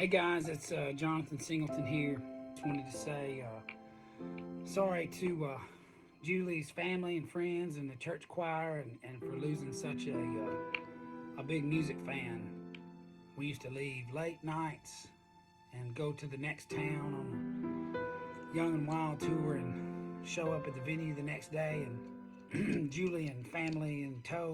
Hey guys, it's Jonathan Singleton here. Just wanted to say sorry to Julie's family and friends and the church choir and for losing such a big music fan. We used to leave late nights and go to the next town on the Young and Wild tour and show up at the venue the next day, and Julie and family in tow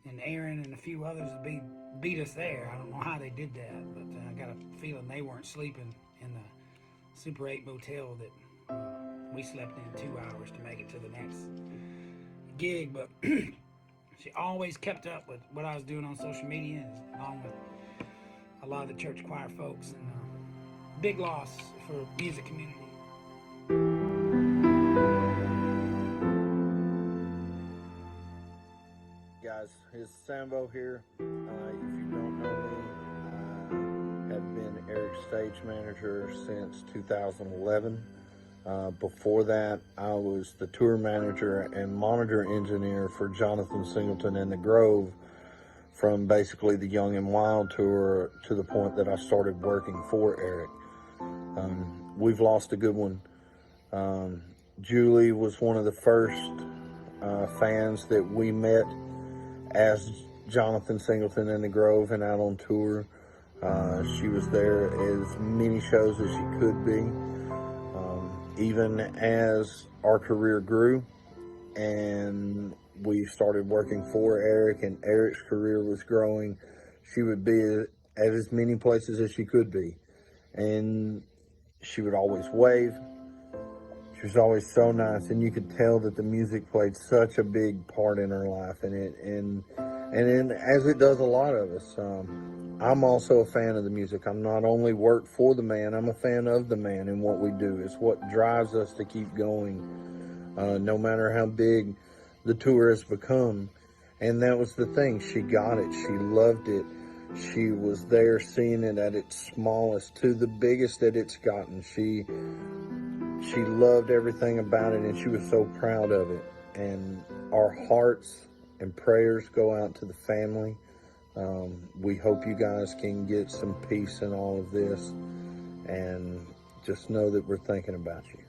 and Aaron and a few others would beat us there. I don't know how they did that, but I got a feeling they weren't sleeping in the Super 8 motel that we slept in 2 hours to make it to the next gig. But she always kept up with what I was doing on social media, along with a lot of the church choir folks, and big loss for music community. Guys, it's Sambo here. If you don't know me, I have been Eric's stage manager since 2011. Before that, I was the tour manager and monitor engineer for Jonathan Singleton and the Grove from basically the Young and Wild tour to the point that I started working for Eric. We've lost a good one. Julie was one of the first fans that we met as Jonathan Singleton and the Grove and out on tour. She was there as many shows as she could be. Even as our career grew and we started working for Eric and Eric's career was growing, she would be at as many places as she could be. And she would always wave. She was always so nice, and you could tell that the music played such a big part in her life, and as it does a lot of us. I'm also a fan of the music. I'm not only work for the man, I'm a fan of the man, and what we do is what drives us to keep going, no matter how big the tour has become. And that was the thing. She got it. She loved it. She was there seeing it at its smallest to the biggest that it's gotten. She loved everything about it, and she was so proud of it. And our hearts and prayers go out to the family. We hope you guys can get some peace in all of this, and just know that we're thinking about you.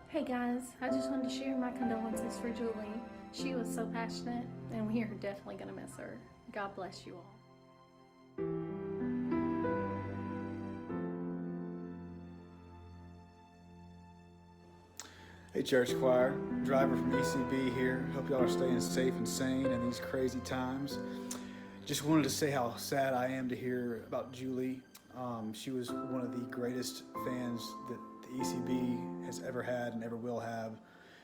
Hey guys, I just wanted to share my condolences for Julie. She was so passionate, and we are definitely going to miss her. God bless you all. Hey church choir, driver from ECB here. Hope y'all are staying safe and sane in these crazy times. Just wanted to say how sad I am to hear about Julie. She was one of the greatest fans that the ECB has ever had and ever will have.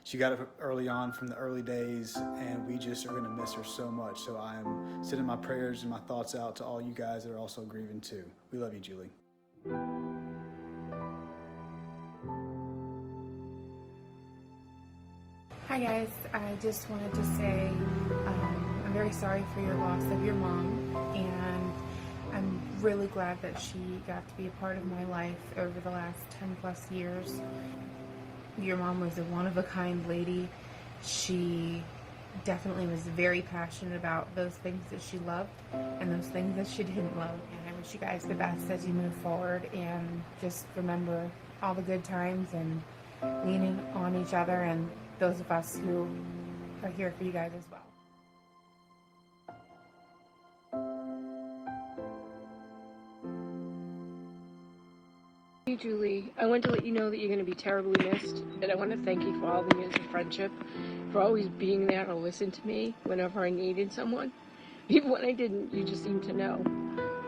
She got it early on from the early days, and we just are going to miss her so much. So I'm sending my prayers and my thoughts out to all you guys that are also grieving too. We love you, Julie. Hi guys, I just wanted to say I'm very sorry for your loss of your mom, and I'm really glad that she got to be a part of my life over the last 10 plus years. Your mom was a one-of-a-kind lady. She definitely was very passionate about those things that she loved and those things that she didn't love. And I wish you guys the best as you move forward, and just remember all the good times and leaning on each other and those of us who are here for you guys as well. Hey Julie, I want to let you know that you're going to be terribly missed, and I want to thank you for all the years of friendship, for always being there to listen to me whenever I needed someone. Even when I didn't, you just seemed to know.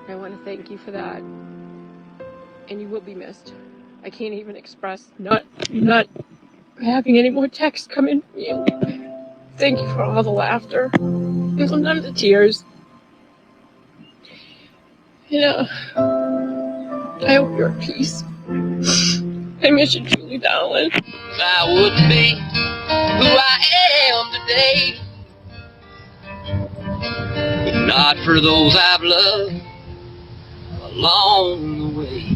I want to thank you for that, and you will be missed. I can't even express not having any more texts come in from you. Thank you for all the laughter, and sometimes the tears. I hope you're at peace. I miss you, Julie, darling. I wouldn't be who I am today if not for those I've loved along the way.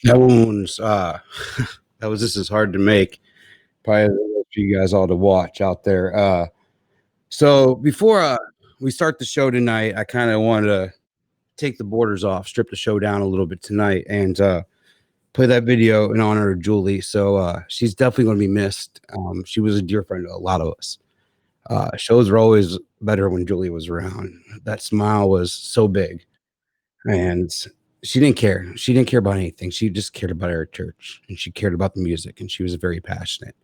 That one was that was just as hard to make. Probably for you guys all to watch out there. So before we start the show tonight, I kind of wanted to take the borders off, strip the show down a little bit tonight, and play that video in honor of Julie. So she's definitely going to be missed. She was a dear friend to a lot of us. Shows were always better when Julie was around. That smile was so big, and she didn't care. She didn't care about anything. She just cared about her church, and she cared about the music, and she was very passionate.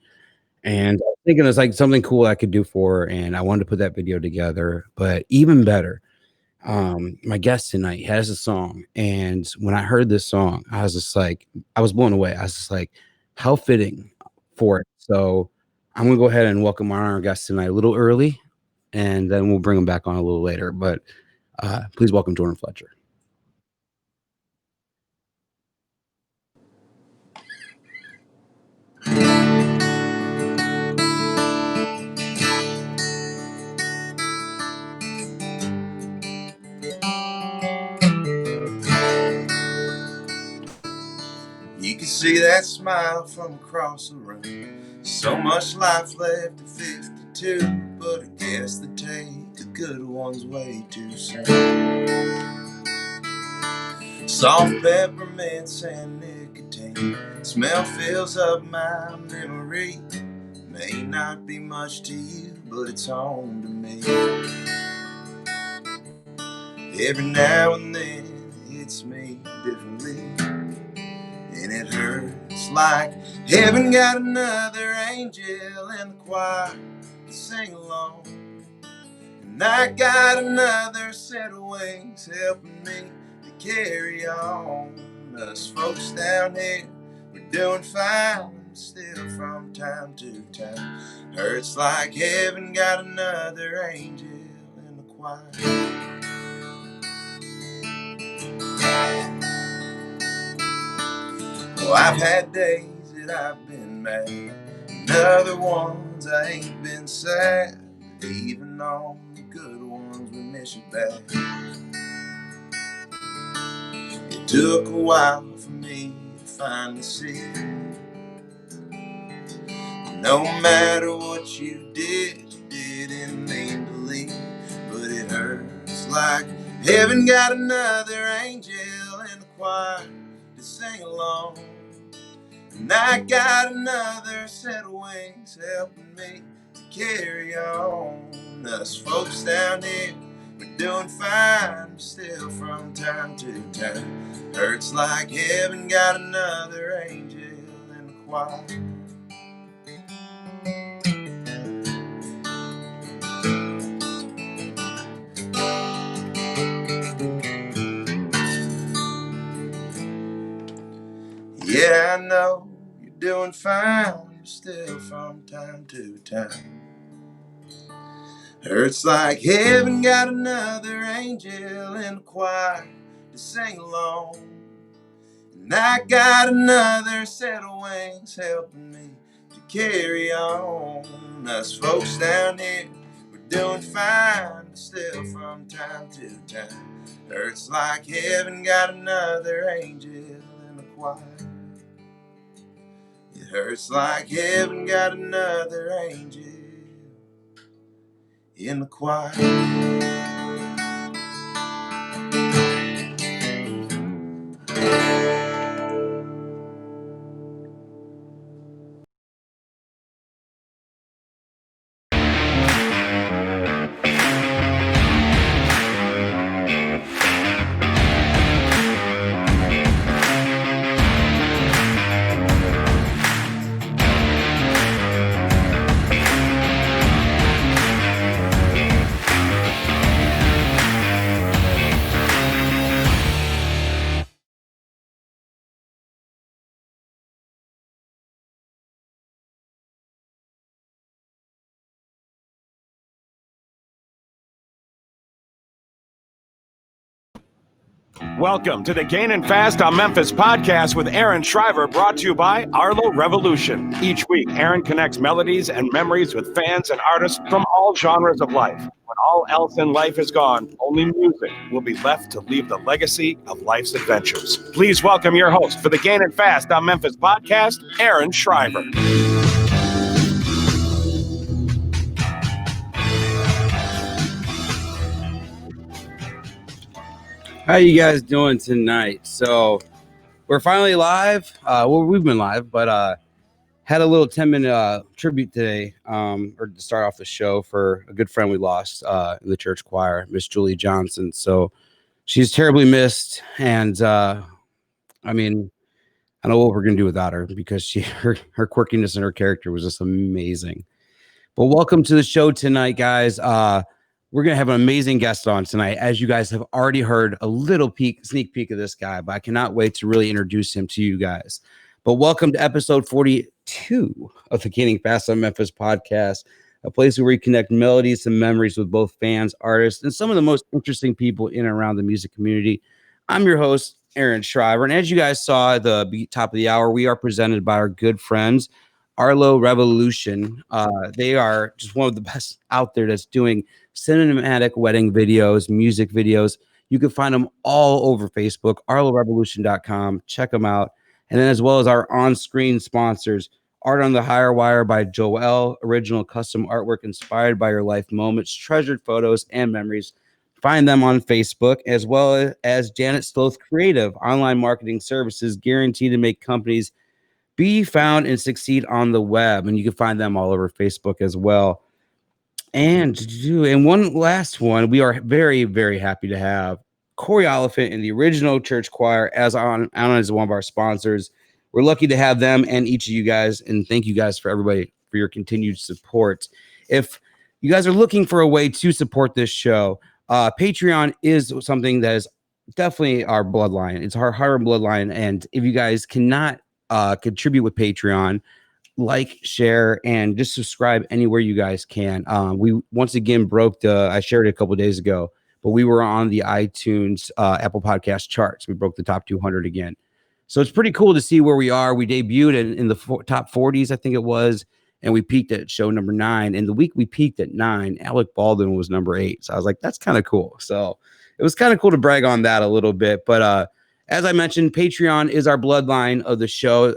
And I was thinking it was like something cool I could do for her, and I wanted to put that video together. But even better, my guest tonight has a song, and when I heard this song, I was just like, I was blown away. I was just like, how fitting for it. So I'm gonna go ahead and welcome our guest tonight a little early, and then we'll bring him back on a little later. But please welcome Jordan Fletcher. You can see that smile from across the room. So much life left at 52, but I guess they take the good ones way too soon. Soft peppermints and nicotine, smell fills up my memory. May not be much to you, but it's home to me. Every now and then it hits me differently, and it hurts like heaven got another angel in the choir to sing along. And I got another set of wings helping me to carry on. Us folks down here, we're doing fine, still from time to time. Hurts like heaven got another angel in the choir. Well, I've had days that I've been mad, and other ones I ain't been sad. But even on the good ones, we miss you bad. It took a while for me to finally see, no matter what you didn't mean to leave. But it hurts like heaven got another angel in the choir to sing along. And I got another set of wings helping me to carry on. Us folks down here, we're doing fine, but still from time to time. Hurts like heaven got another angel in the choir. Yeah, I know you're doing fine, but still from time to time. Hurts like heaven got another angel in the choir to sing along. And I got another set of wings helping me to carry on. Us folks down here, we're doing fine, but still from time to time. Hurts like heaven got another angel in the choir. It hurts like heaven got another angel in the choir. Welcome to the Gainin Fast on Memphis podcast with Aaron Shriver, brought to you by Arlo Revolution. Each week, Aaron connects melodies and memories with fans and artists from all genres of life. When all else in life is gone, only music will be left to leave the legacy of life's adventures. Please welcome your host for the Gainin' Fast on Memphis podcast, Aaron Shriver. How you guys doing tonight? So we're finally live. Well, we've been live, but had a little 10-minute tribute today, or to start off the show for a good friend we lost in the church choir, Miss Julie Johnson. So she's terribly missed, and I mean, I don't know what we're gonna do without her because her quirkiness and her character was just amazing. But welcome to the show tonight, guys. We're going to have an amazing guest on tonight. As you guys have already heard a little sneak peek of this guy, but I cannot wait to really introduce him to you guys. But welcome to episode 42 of the Gainin' Fast on Memphis podcast, a place where we connect melodies and memories with both fans, artists, and some of the most interesting people in and around the music community. I'm your host, Aaron Shriver. And as you guys saw at the top of the hour, we are presented by our good friends, Arlo Revolution. They are just one of the best out there that's doing cinematic wedding videos, music videos. You can find them all over Facebook, arlorevolution.com. Check them out. And then as well as our on-screen sponsors, Art on the Higher Wire by Joel, original custom artwork inspired by your life moments, treasured photos, and memories. Find them on Facebook, as well as Janet Sloth Creative, online marketing services guaranteed to make companies be found and succeed on the web. And you can find them all over Facebook as well. And one last one, we are very, very happy to have Corey Oliphant in the original church choir as one of our sponsors. We're lucky to have them and each of you guys. And thank you guys for everybody for your continued support. If you guys are looking for a way to support this show, Patreon is something that is definitely our bloodline. It's our heart and bloodline. And if you guys cannot contribute with Patreon, like, share, and just subscribe anywhere you guys can. We once again broke I shared it a couple of days ago, but we were on the iTunes Apple Podcast charts. We broke the top 200 again. So it's pretty cool to see where we are. We debuted in the top 40s, I think it was, and we peaked at show number 9. And the week we peaked at 9, Alec Baldwin was number 8. So I was like, that's kind of cool. So it was kind of cool to brag on that a little bit. But as I mentioned, Patreon is our bloodline of the show.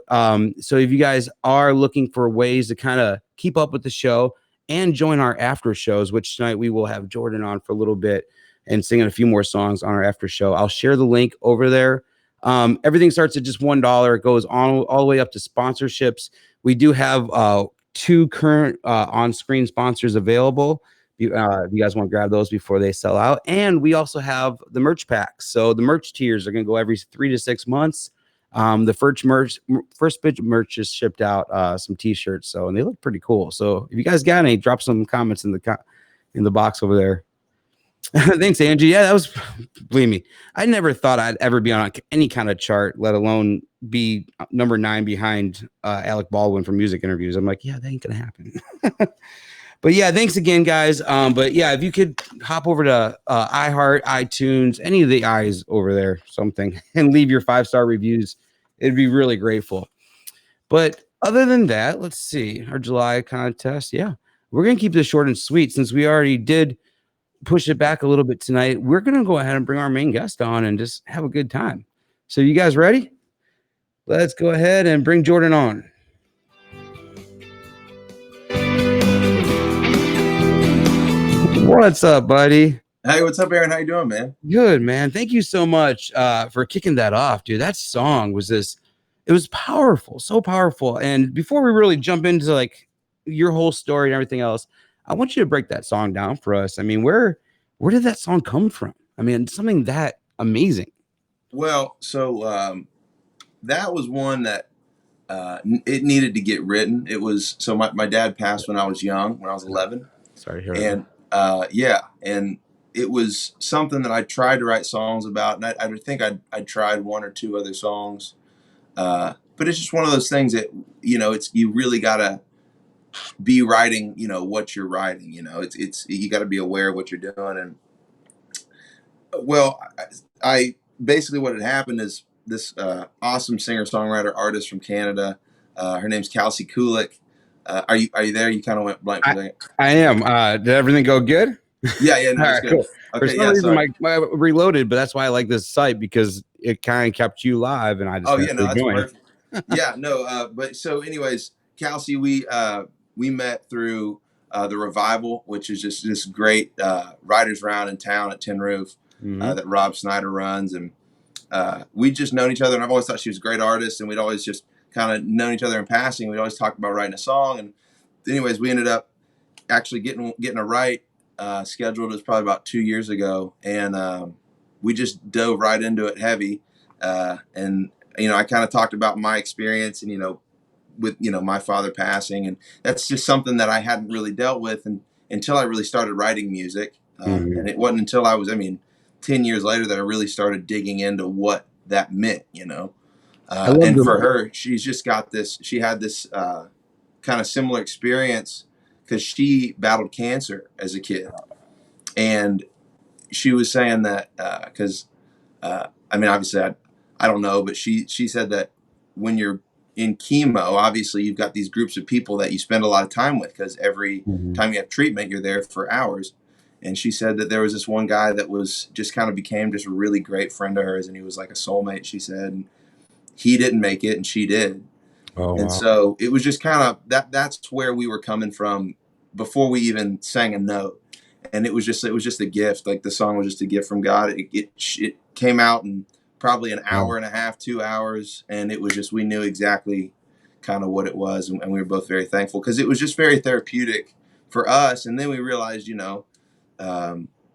So if you guys are looking for ways to kind of keep up with the show and join our after shows, which tonight we will have Jordan on for a little bit and singing a few more songs on our after show, I'll share the link over there. Everything starts at just $1. It goes on all the way up to sponsorships. We do have 2 current on-screen sponsors available. If you guys want to grab those before they sell out. And we also have the merch packs. So the merch tiers are going to go every 3 to 6 months. The first bit of merch just shipped out some t-shirts. So, and they look pretty cool. So if you guys got any, drop some comments in the box over there. Thanks, Angie. Yeah, that was, believe me, I never thought I'd ever be on any kind of chart, let alone be number 9 behind Alec Baldwin for music interviews. I'm like, yeah, that ain't going to happen. But yeah, thanks again, guys. But yeah, if you could hop over to iHeart, iTunes, any of the eyes over there, something, and leave your 5-star reviews, it'd be really grateful. But other than that, let's see, our July contest. Yeah, we're going to keep this short and sweet since we already did push it back a little bit tonight. We're going to go ahead and bring our main guest on and just have a good time. So you guys ready? Let's go ahead and bring Jordan on. What's up, buddy? Hey, what's up, Aaron? How you doing, man? Good, man. Thank you so much for kicking that off, dude. That song was it was powerful, so powerful. And before we really jump into like your whole story and everything else, I want you to break that song down for us. I mean, where did that song come from? I mean, something that amazing. Well, so that was one that it needed to get written. It was, so my dad passed when I was young, when I was 11. Sorry to hear that. And it was something that I tried to write songs about, and I think I tried 1 or 2 other songs, but it's just one of those things that, you really gotta be writing, what you're writing. It's you got to be aware of what you're doing. And well, I basically, what had happened is this awesome singer songwriter artist from Canada. Her name's Kelsey Kulik. Are you there? You kind of went blank for a second. I am. Did everything go good? Yeah, no, All it's right, good. cool. For Okay, some yeah, reason, sorry. my reloaded, but that's why I like this site because it kind of kept you live, and I just Oh had yeah, to no, that's join. perfect. Yeah, no, but so anyways, Kelsey, we met through the Revival, which is just this great writers round in town at Tin Roof that Rob Snyder runs, and we'd just known each other, and I've always thought she was a great artist, and we'd always just kind of known each other in passing. We'd always talked about writing a song, and anyways, we ended up actually getting a write scheduled. It was probably about 2 years ago, and we just dove right into it heavy. And I kind of talked about my experience, and with my father passing, and that's just something that I hadn't really dealt with until I really started writing music. And it wasn't until 10 years later that I really started digging into what that meant. I love And for the her, she had this kind of similar experience because she battled cancer as a kid, and she was saying that because obviously I don't know, but she said that when you're in chemo, obviously you've got these groups of people that you spend a lot of time with because every time you have treatment, you're there for hours. And she said that there was this one guy that was just kind of became just a really great friend of hers, and he was like a soulmate, she said. And he didn't make it, and she did. Oh, And wow. so it was just kind of that's where we were coming from before we even sang a note. And it was just a gift. Like the song was just a gift from God. It came out in probably an hour and a half, 2 hours. And it was just, we knew exactly kind of what it was. And we were both very thankful because it was just very therapeutic for us. And then we realized,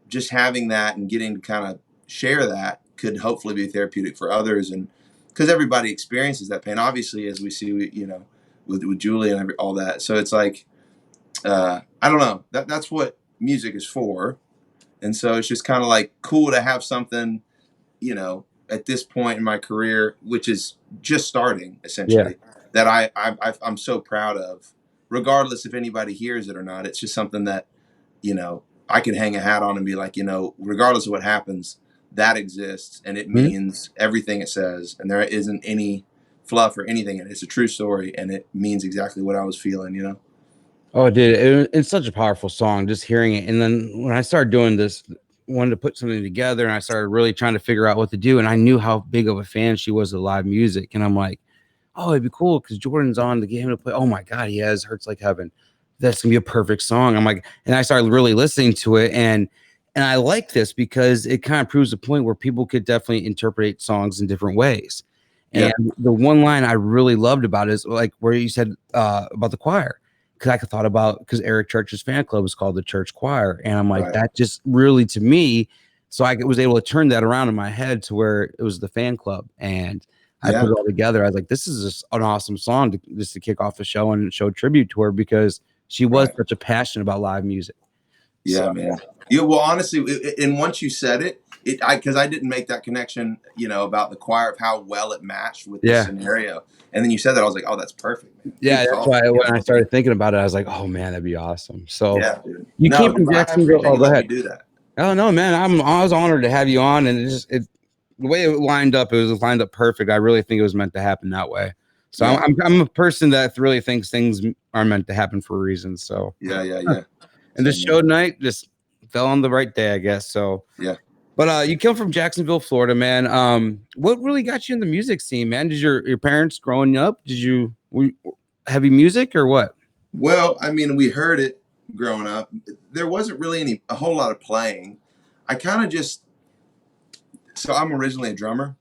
just having that and getting to kind of share that could hopefully be therapeutic for others. And because everybody experiences that pain, obviously, as we see, with Julie and all that. So it's like, I don't know, that's what music is for. And so it's just kind of like cool to have something, at this point in my career, which is just starting essentially, that I'm so proud of, regardless if anybody hears it or not. It's just something that, I could hang a hat on and be like, regardless of what happens, that exists, and it means everything it says, and there isn't any fluff or anything in it. It's a true story, and it means exactly what I was feeling. Oh, dude, it's such a powerful song, just hearing it. And then when I started doing this, wanted to put something together, and I started really trying to figure out what to do. And I knew how big of a fan she was of live music. And I'm like, oh, it'd be cool because Jordan's on to get him to play. Oh my God, he has Hurts Like Heaven. That's gonna be a perfect song. I'm like, and I started really listening to it, and I like this because it kind of proves a point where people could definitely interpret songs in different ways. Yeah. And the one line I really loved about it is like where you said about the choir. Because I thought about, because Eric Church's fan club is called the Church Choir, and I'm like, that just really, to me, so I was able to turn that around in my head to where it was the fan club, and I put it all together. I was like, this is just an awesome song just to kick off the show and show tribute to her because she was such a passion about live music. Yeah, so, man. Yeah, well, honestly, and once you said it, because I didn't make that connection, about the choir, of how well it matched with the scenario. And then you said that, I was like, oh, that's perfect, man. Yeah, that's why when I started thinking about it, I was like, oh man, that'd be awesome. So dude. You came from Jacksonville. Oh, go ahead. Do that. Oh no, man, I was honored to have you on, and the way it lined up, it was lined up perfect. I really think it was meant to happen that way. So I'm a person that really thinks things are meant to happen for a reason. So yeah. And this show tonight just fell on the right day, I guess. So yeah. But you come from Jacksonville, Florida, man. What really got you in the music scene, man? Did your parents growing up? Were heavy music or what? Well, we heard it growing up. There wasn't really a whole lot of playing. I kind of so I'm originally a drummer,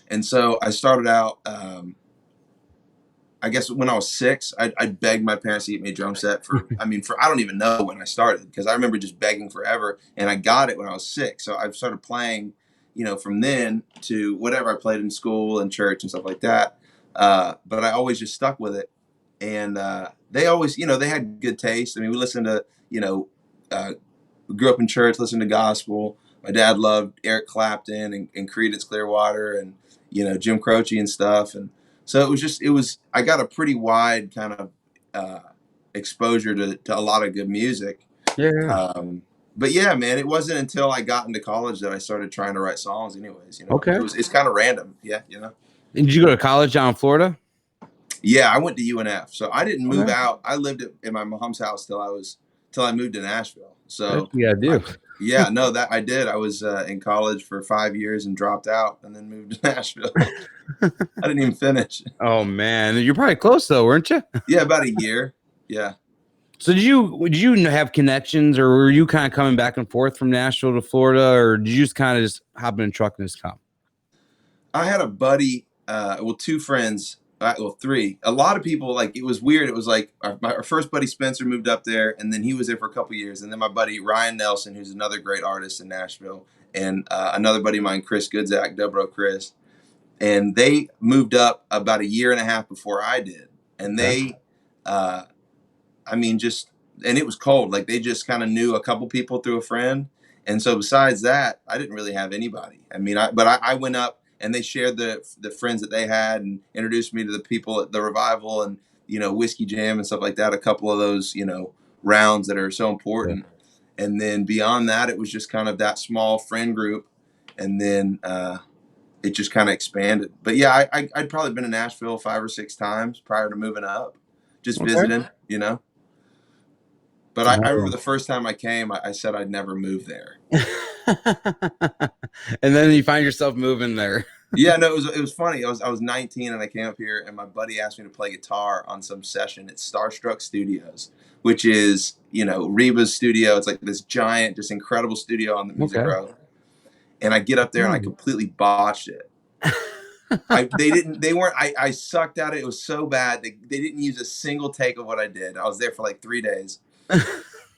and so I started out. I guess when I was 6, I begged my parents to get me a drum set for I don't even know when I started, because I remember just begging forever, and I got it when I was 6. So I started playing, from then to whatever I played in school and church and stuff like that. But I always just stuck with it. And they always, they had good taste. We listened to, we grew up in church, listened to gospel. My dad loved Eric Clapton and Creedence Clearwater and, Jim Croce and stuff. And so I got a pretty wide kind of exposure to a lot of good music. Yeah. But yeah, man, it wasn't until I got into college that I started trying to write songs anyways. Okay. It's kind of random. Yeah. Did you go to college down in Florida? Yeah, I went to UNF. So I didn't move out. I lived in my mom's house till I was till I moved to Nashville. So yeah, I do. yeah, no, that I did. I was in college for 5 years and dropped out, and then moved to Nashville. I didn't even finish. Oh man, you're probably close though, weren't you? Yeah, about a year. Yeah. So did you have connections, or were you kind of coming back and forth from Nashville to Florida, or did you just kind of just hop in a truck and just come? I had a buddy, two friends, three. A lot of people, like, it was weird. It was like our first buddy Spencer moved up there, and then he was there for a couple years. And then my buddy Ryan Nelson, who's another great artist in Nashville, and another buddy of mine, Chris Goodzak, Dobro Chris, and they moved up about a year and a half before I did. And they, and it was cold. Like, they just kind of knew a couple people through a friend. And so besides that, I didn't really have anybody. I mean, I went up, and they shared the friends that they had and introduced me to the people at the Revival and, Whiskey Jam and stuff like that. A couple of those, rounds that are so important. Yeah. And then beyond that, it was just kind of that small friend group. And then it just kind of expanded. But yeah, I'd probably been in Nashville 5 or 6 times prior to moving up, just visiting, But I remember the first time I came, I said I'd never move there. And then you find yourself moving there. Yeah, no, it was funny. I was 19 and I came up here, and my buddy asked me to play guitar on some session at Starstruck Studios, which is, Reba's studio. It's like this giant, just incredible studio on the Music Row. And I get up there and I completely botched it. I sucked at it. It was so bad. They didn't use a single take of what I did. I was there for like 3 days.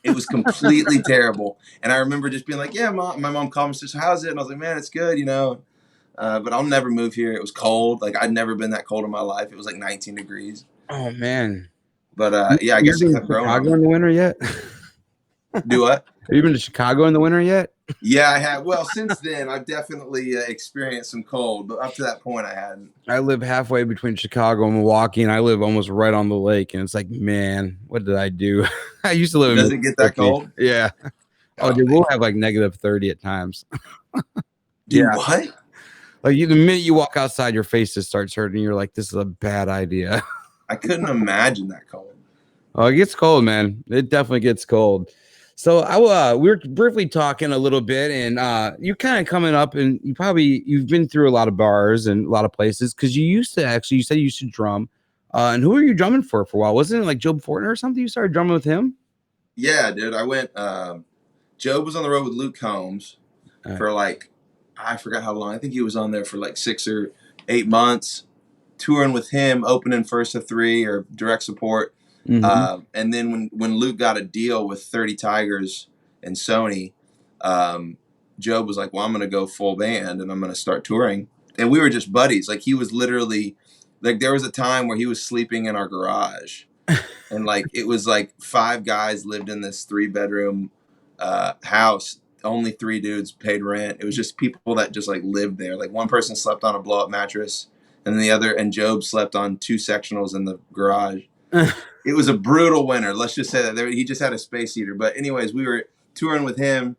It was completely terrible. And I remember just being like, yeah, Mom. My mom called me and said, so how's it? And I was like, man, it's good, but I'll never move here. It was cold. Like, I'd never been that cold in my life. It was like 19 degrees. Oh man. But yeah, I guess you been to Chicago in the winter yet? Do what? Have you been to Chicago in the winter yet? Yeah, I have. Well, since then, I've definitely experienced some cold, but up to that point, I hadn't. I live halfway between Chicago and Milwaukee, and I live almost right on the lake. And it's like, man, what did I do? I used to live Does it get that cold? Yeah. Oh, dude, we'll have like -30 at times. Dude, yeah. What? Like, the minute you walk outside, your face just starts hurting. You're like, this is a bad idea. I couldn't imagine that cold. Oh, it gets cold, man. It definitely gets cold. So we were briefly talking a little bit, and you're kind of coming up, and you've been through a lot of bars and a lot of places, because you said you used to drum. And who were you drumming for a while? Wasn't it like Job Fortner or something? You started drumming with him? Yeah, dude. I went. Job was on the road with Luke Combs for like, I forgot how long. I think he was on there for like 6 or 8 months, touring with him, opening First of 3 or direct support. Mm-hmm. And then when Luke got a deal with 30 Tigers and Sony, Job was like, well, I'm going to go full band and I'm going to start touring. And we were just buddies. Like, he was literally, like, there was a time where he was sleeping in our garage. And like, it was like 5 guys lived in this 3-bedroom house. Only 3 dudes paid rent. It was just people that just like lived there. Like, one person slept on a blow up mattress, and Job slept on 2 sectionals in the garage. It was a brutal winter. Let's just say that he just had a space heater. But anyways, we were touring with him,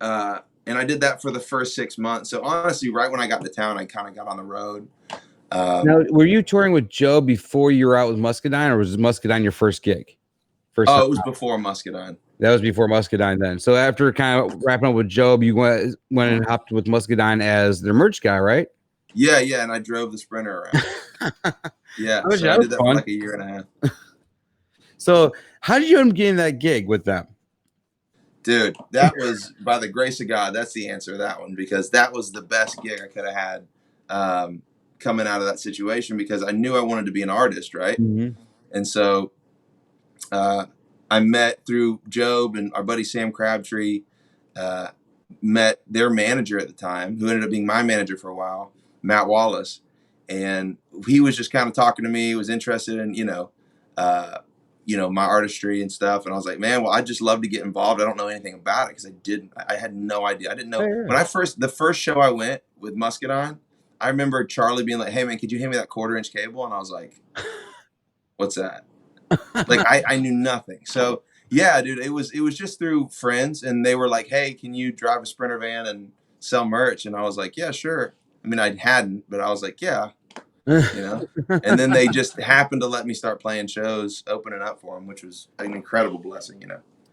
and I did that for the first 6 months. So honestly, right when I got to town, I kind of got on the road. Now, were you touring with Joe before you were out with Muscadine, or was Muscadine your first gig? It was before Muscadine. That was before Muscadine then. So after kind of wrapping up with Job, you went and hopped with Muscadine as their merch guy, right? Yeah, and I drove the Sprinter around. Yeah, so I did that for like a year and a half. So how did you end up getting that gig with them? Dude, that was by the grace of God. That's the answer to that one, because that was the best gig I could have had coming out of that situation, because I knew I wanted to be an artist, right? Mm-hmm. And so I met through Job and our buddy Sam Crabtree, met their manager at the time, who ended up being my manager for a while, Matt Wallace. And he was just kind of talking to me, was interested in, my artistry and stuff. And I was like, man, well, I'd just love to get involved. I don't know anything about it, because I had no idea. I didn't know. When the first show I went with Muscadine, I remember Charlie being like, hey man, could you hand me that 1/4-inch cable? And I was like, what's that? Like, I knew nothing. So yeah, dude, it was just through friends, and they were like, hey, can you drive a Sprinter van and sell merch? And I was like, yeah, sure. I mean, I hadn't, but I was like, yeah. And then they just happened to let me start playing shows, opening up for them, which was an incredible blessing.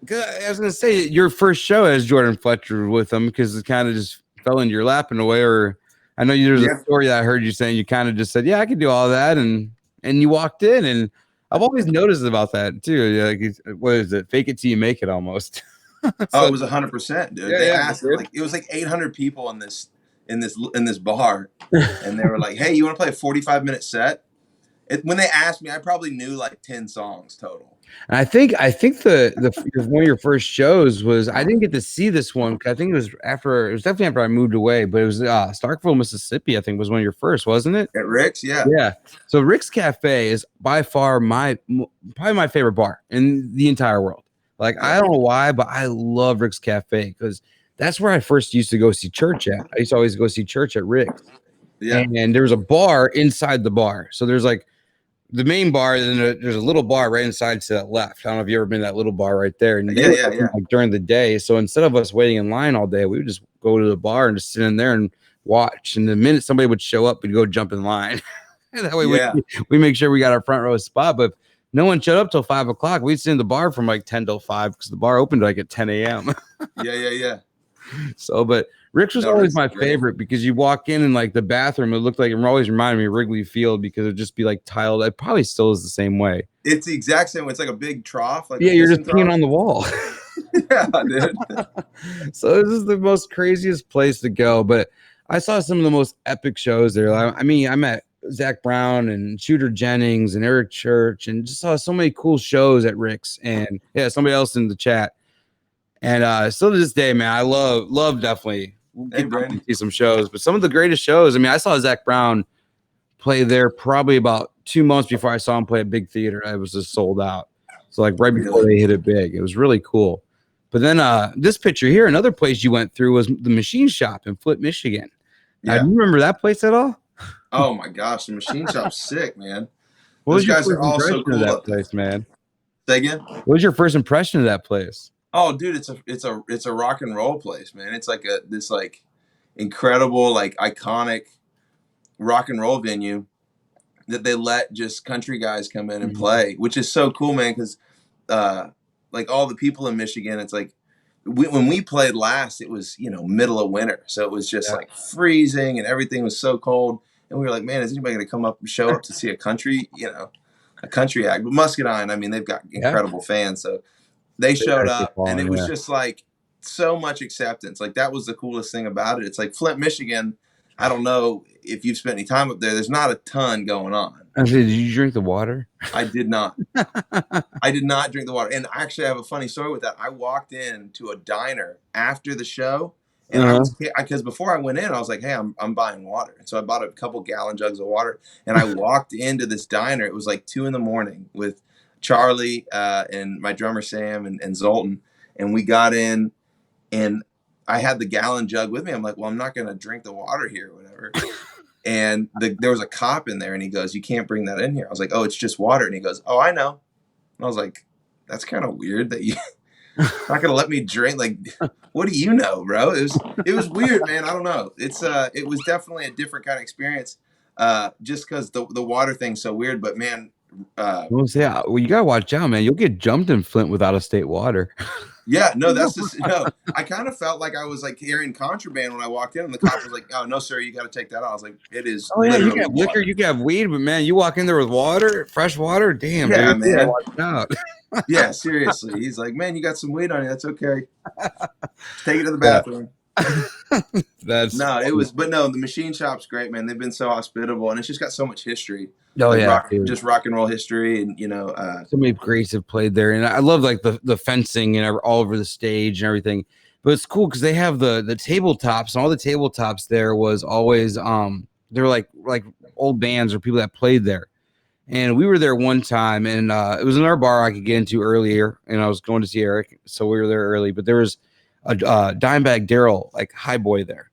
I was gonna say your first show as Jordan Fletcher with them because it kind of just fell into your lap in a way. Or I know there's a story that I heard you saying you kind of just said, "Yeah, I can do all that," and you walked in, and I've always noticed about that too. Like, what is it? Fake it till you make it, almost. So, it was 100%, dude. They asked it was like 800 people in this bar, and they were like, "Hey, you want to play a 45-minute set?" When they asked me, I probably knew like 10 songs total. And I think the one of your first shows was, I didn't get to see this one because I think it was definitely after I moved away, but it was Starkville, Mississippi. I think was one of your first, wasn't it? At Rick's, yeah. So Rick's Cafe is by far probably my favorite bar in the entire world. Like, I don't know why, but I love Rick's Cafe because that's where I first used to go see church at. I used to always go see church at Rick's. Yeah. And there was a bar inside the bar. So there's like the main bar, and then there's a little bar right inside to that left. I don't know if you ever been to that little bar right there. And like during the day. So instead of us waiting in line all day, we would just go to the bar and just sit in there and watch. And the minute somebody would show up, we'd go jump in line. And that way we make sure we got our front row spot. But no one showed up till 5 o'clock. We'd sit in the bar from like 10 till 5 because the bar opened like at 10 a.m. Yeah. So, but Rick's was always my favorite because you walk in and like the bathroom, it looked like, it always reminded me of Wrigley Field because it'd just be like tiled. It probably still is the same way. It's the exact same way. It's like a big trough. Like you're just peeing on the wall. Yeah, dude. So this is the most craziest place to go. But I saw some of the most epic shows there. I mean, I met Zach Brown and Shooter Jennings and Eric Church and just saw so many cool shows at Rick's. And somebody else in the chat. And still to this day, man, I love definitely see some shows. But some of the greatest shows, I mean, I saw Zach Brown play there probably about 2 months before I saw him play at Big Theater. I was just sold out. So like right before they hit it big. It was really cool. But then this picture here, another place you went through was the Machine Shop in Flint, Michigan. Do you remember that place at all? Oh my gosh, the Machine Shop's sick, man. Those guys are all so cool. That place, man. Say again? What was your first impression of that place? Oh, dude, it's a rock and roll place, man. It's like this incredible, like iconic rock and roll venue that they let just country guys come in and play, which is so cool, man. Because like all the people in Michigan, it's like when we played last, it was middle of winter, so it was just like freezing and everything was so cold. And we were like, man, is anybody going to come up and show up to see a country act? But Muscadine, I mean, they've got incredible fans, so. They showed up, and it was just like so much acceptance. Like that was the coolest thing about it. It's like Flint, Michigan. I don't know if you've spent any time up there. There's not a ton going on. I said, did you drink the water? I did not. I did not drink the water. And actually, I have a funny story with that. I walked into a diner after the show, and because before I went in, I was like, hey, I'm buying water. And so I bought a couple gallon jugs of water, and I walked into this diner. It was like 2 a.m. with Charlie and my drummer Sam and Zoltan, and we got in, and I had the gallon jug with me. I'm like, well, I'm not going to drink the water here or whatever. And there was a cop in there, and he goes, you can't bring that in here. I was like, oh, it's just water. And he goes, oh, I know. And I was like, that's kind of weird that you're not going to let me drink. Like, what do you know, bro? It was weird, man. I don't know. It was definitely a different kind of experience just because the water thing's so weird. But, man, well, you gotta watch out, man. You'll get jumped in Flint with out-of-state water. Yeah, no, that's just I kind of felt like I was like carrying contraband when I walked in, and the cop was like, "Oh no, sir, you got to take that out." I was like, "It is." Oh yeah, you can have liquor, you can have weed, but man, you walk in there with water, fresh water. Damn, yeah, dude, man. Watch out. Yeah, seriously. He's like, "Man, you got some weed on you. That's okay. Take it to the bathroom." The Machine Shop's great, man. They've been so hospitable, and it's just got so much history. Oh like yeah, just rock and roll history, and so many greats have played there, and I love like the fencing and all over the stage and everything. But it's cool because they have the tabletops, and all the tabletops there was always they're like old bands or people that played there. And we were there one time, and it was in our bar I could get into earlier, and I was going to see Eric, so we were there early. But there was a Dimebag Daryl, like high boy there.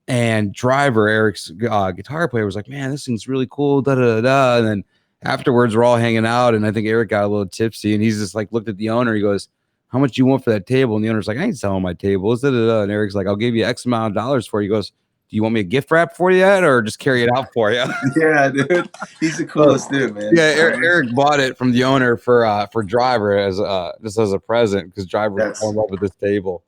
And Driver, Eric's guitar player, was like, man, this thing's really cool, da-da-da-da. And then afterwards, we're all hanging out, and I think Eric got a little tipsy, and he's just like looked at the owner. He goes, how much you want for that table? And the owner's like, I ain't selling my tables, da-da-da. And Eric's like, I'll give you X amount of dollars for it. He goes, do Do you want me to gift wrap for you yet, or just carry it out for you? Yeah, dude. He's the coolest dude, man. Yeah, Eric bought it from the owner for Driver as just as a present because Driver was That's- in love with this table.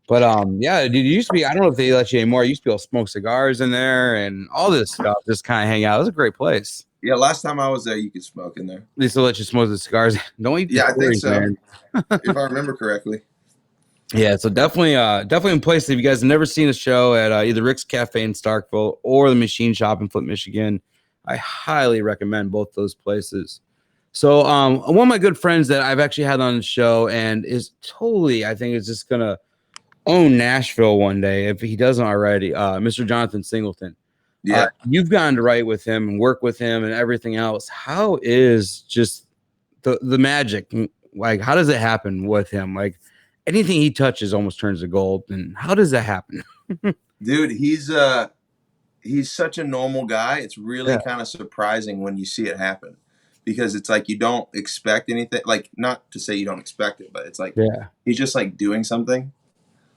But yeah, dude, it used to be. I don't know if they let you anymore. I used to be able to smoke cigars in there and all this stuff. Just kind of hang out. It was a great place. Yeah, last time I was there, you could smoke in there. They still let you smoke the cigars. Don't eat. Yeah, I think so. Man. If I remember correctly. Yeah, so definitely in place. If you guys have never seen a show at either Rick's Cafe in Starkville or the Machine Shop in Flint, Michigan, I highly recommend both those places. So one of my good friends that I've actually had on the show and is totally, I think, is just gonna own Nashville one day if he doesn't already. Mr. Jonathan Singleton. Yeah, you've gotten to write with him and work with him and everything else. How is just the magic? Like, how does it happen with him? Like, anything he touches almost turns to gold. And how does that happen? dude, he's such a normal guy. It's really kind of surprising when you see it happen, because it's like you don't expect anything. Like, not to say you don't expect it, but it's like he's just like doing something,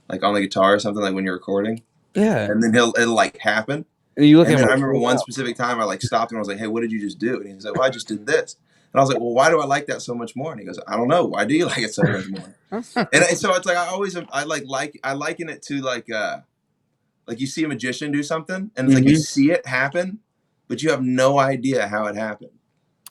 like on the guitar or something, like when you're recording. Yeah, and then it'll like happen. And you look at him. I remember one specific time I like stopped and I was like, "Hey, what did you just do?" And he's like, "Well, I just did this." And I was like, "Well, why do I like that so much more?" And he goes, "I don't know. Why do you like it so much more?" and so it's like I liken it to like you see a magician do something and it's like you see it happen, but you have no idea how it happened.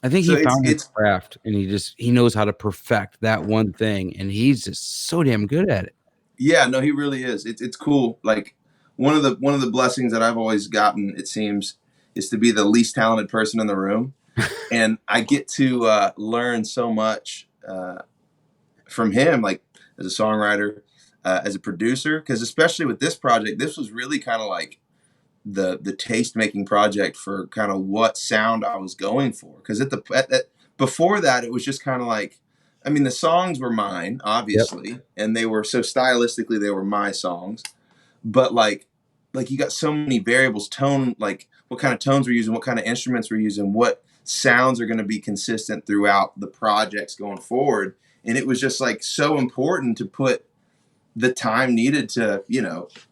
I think he found his craft and he knows how to perfect that one thing, and he's just so damn good at it. Yeah, no, he really is. It's cool. Like one of the blessings that I've always gotten, it seems, is to be the least talented person in the room. And I get to learn so much from him, like as a songwriter, as a producer, because especially with this project, this was really kind of like the taste making project for kind of what sound I was going for. Because before that, it was just kind of like, I mean, the songs were mine, obviously, and they were so stylistically they were my songs, but like you got so many variables, tone, like what kind of tones we're using, what kind of instruments we're using, what sounds are going to be consistent throughout the projects going forward. And it was just like so important to put the time needed to,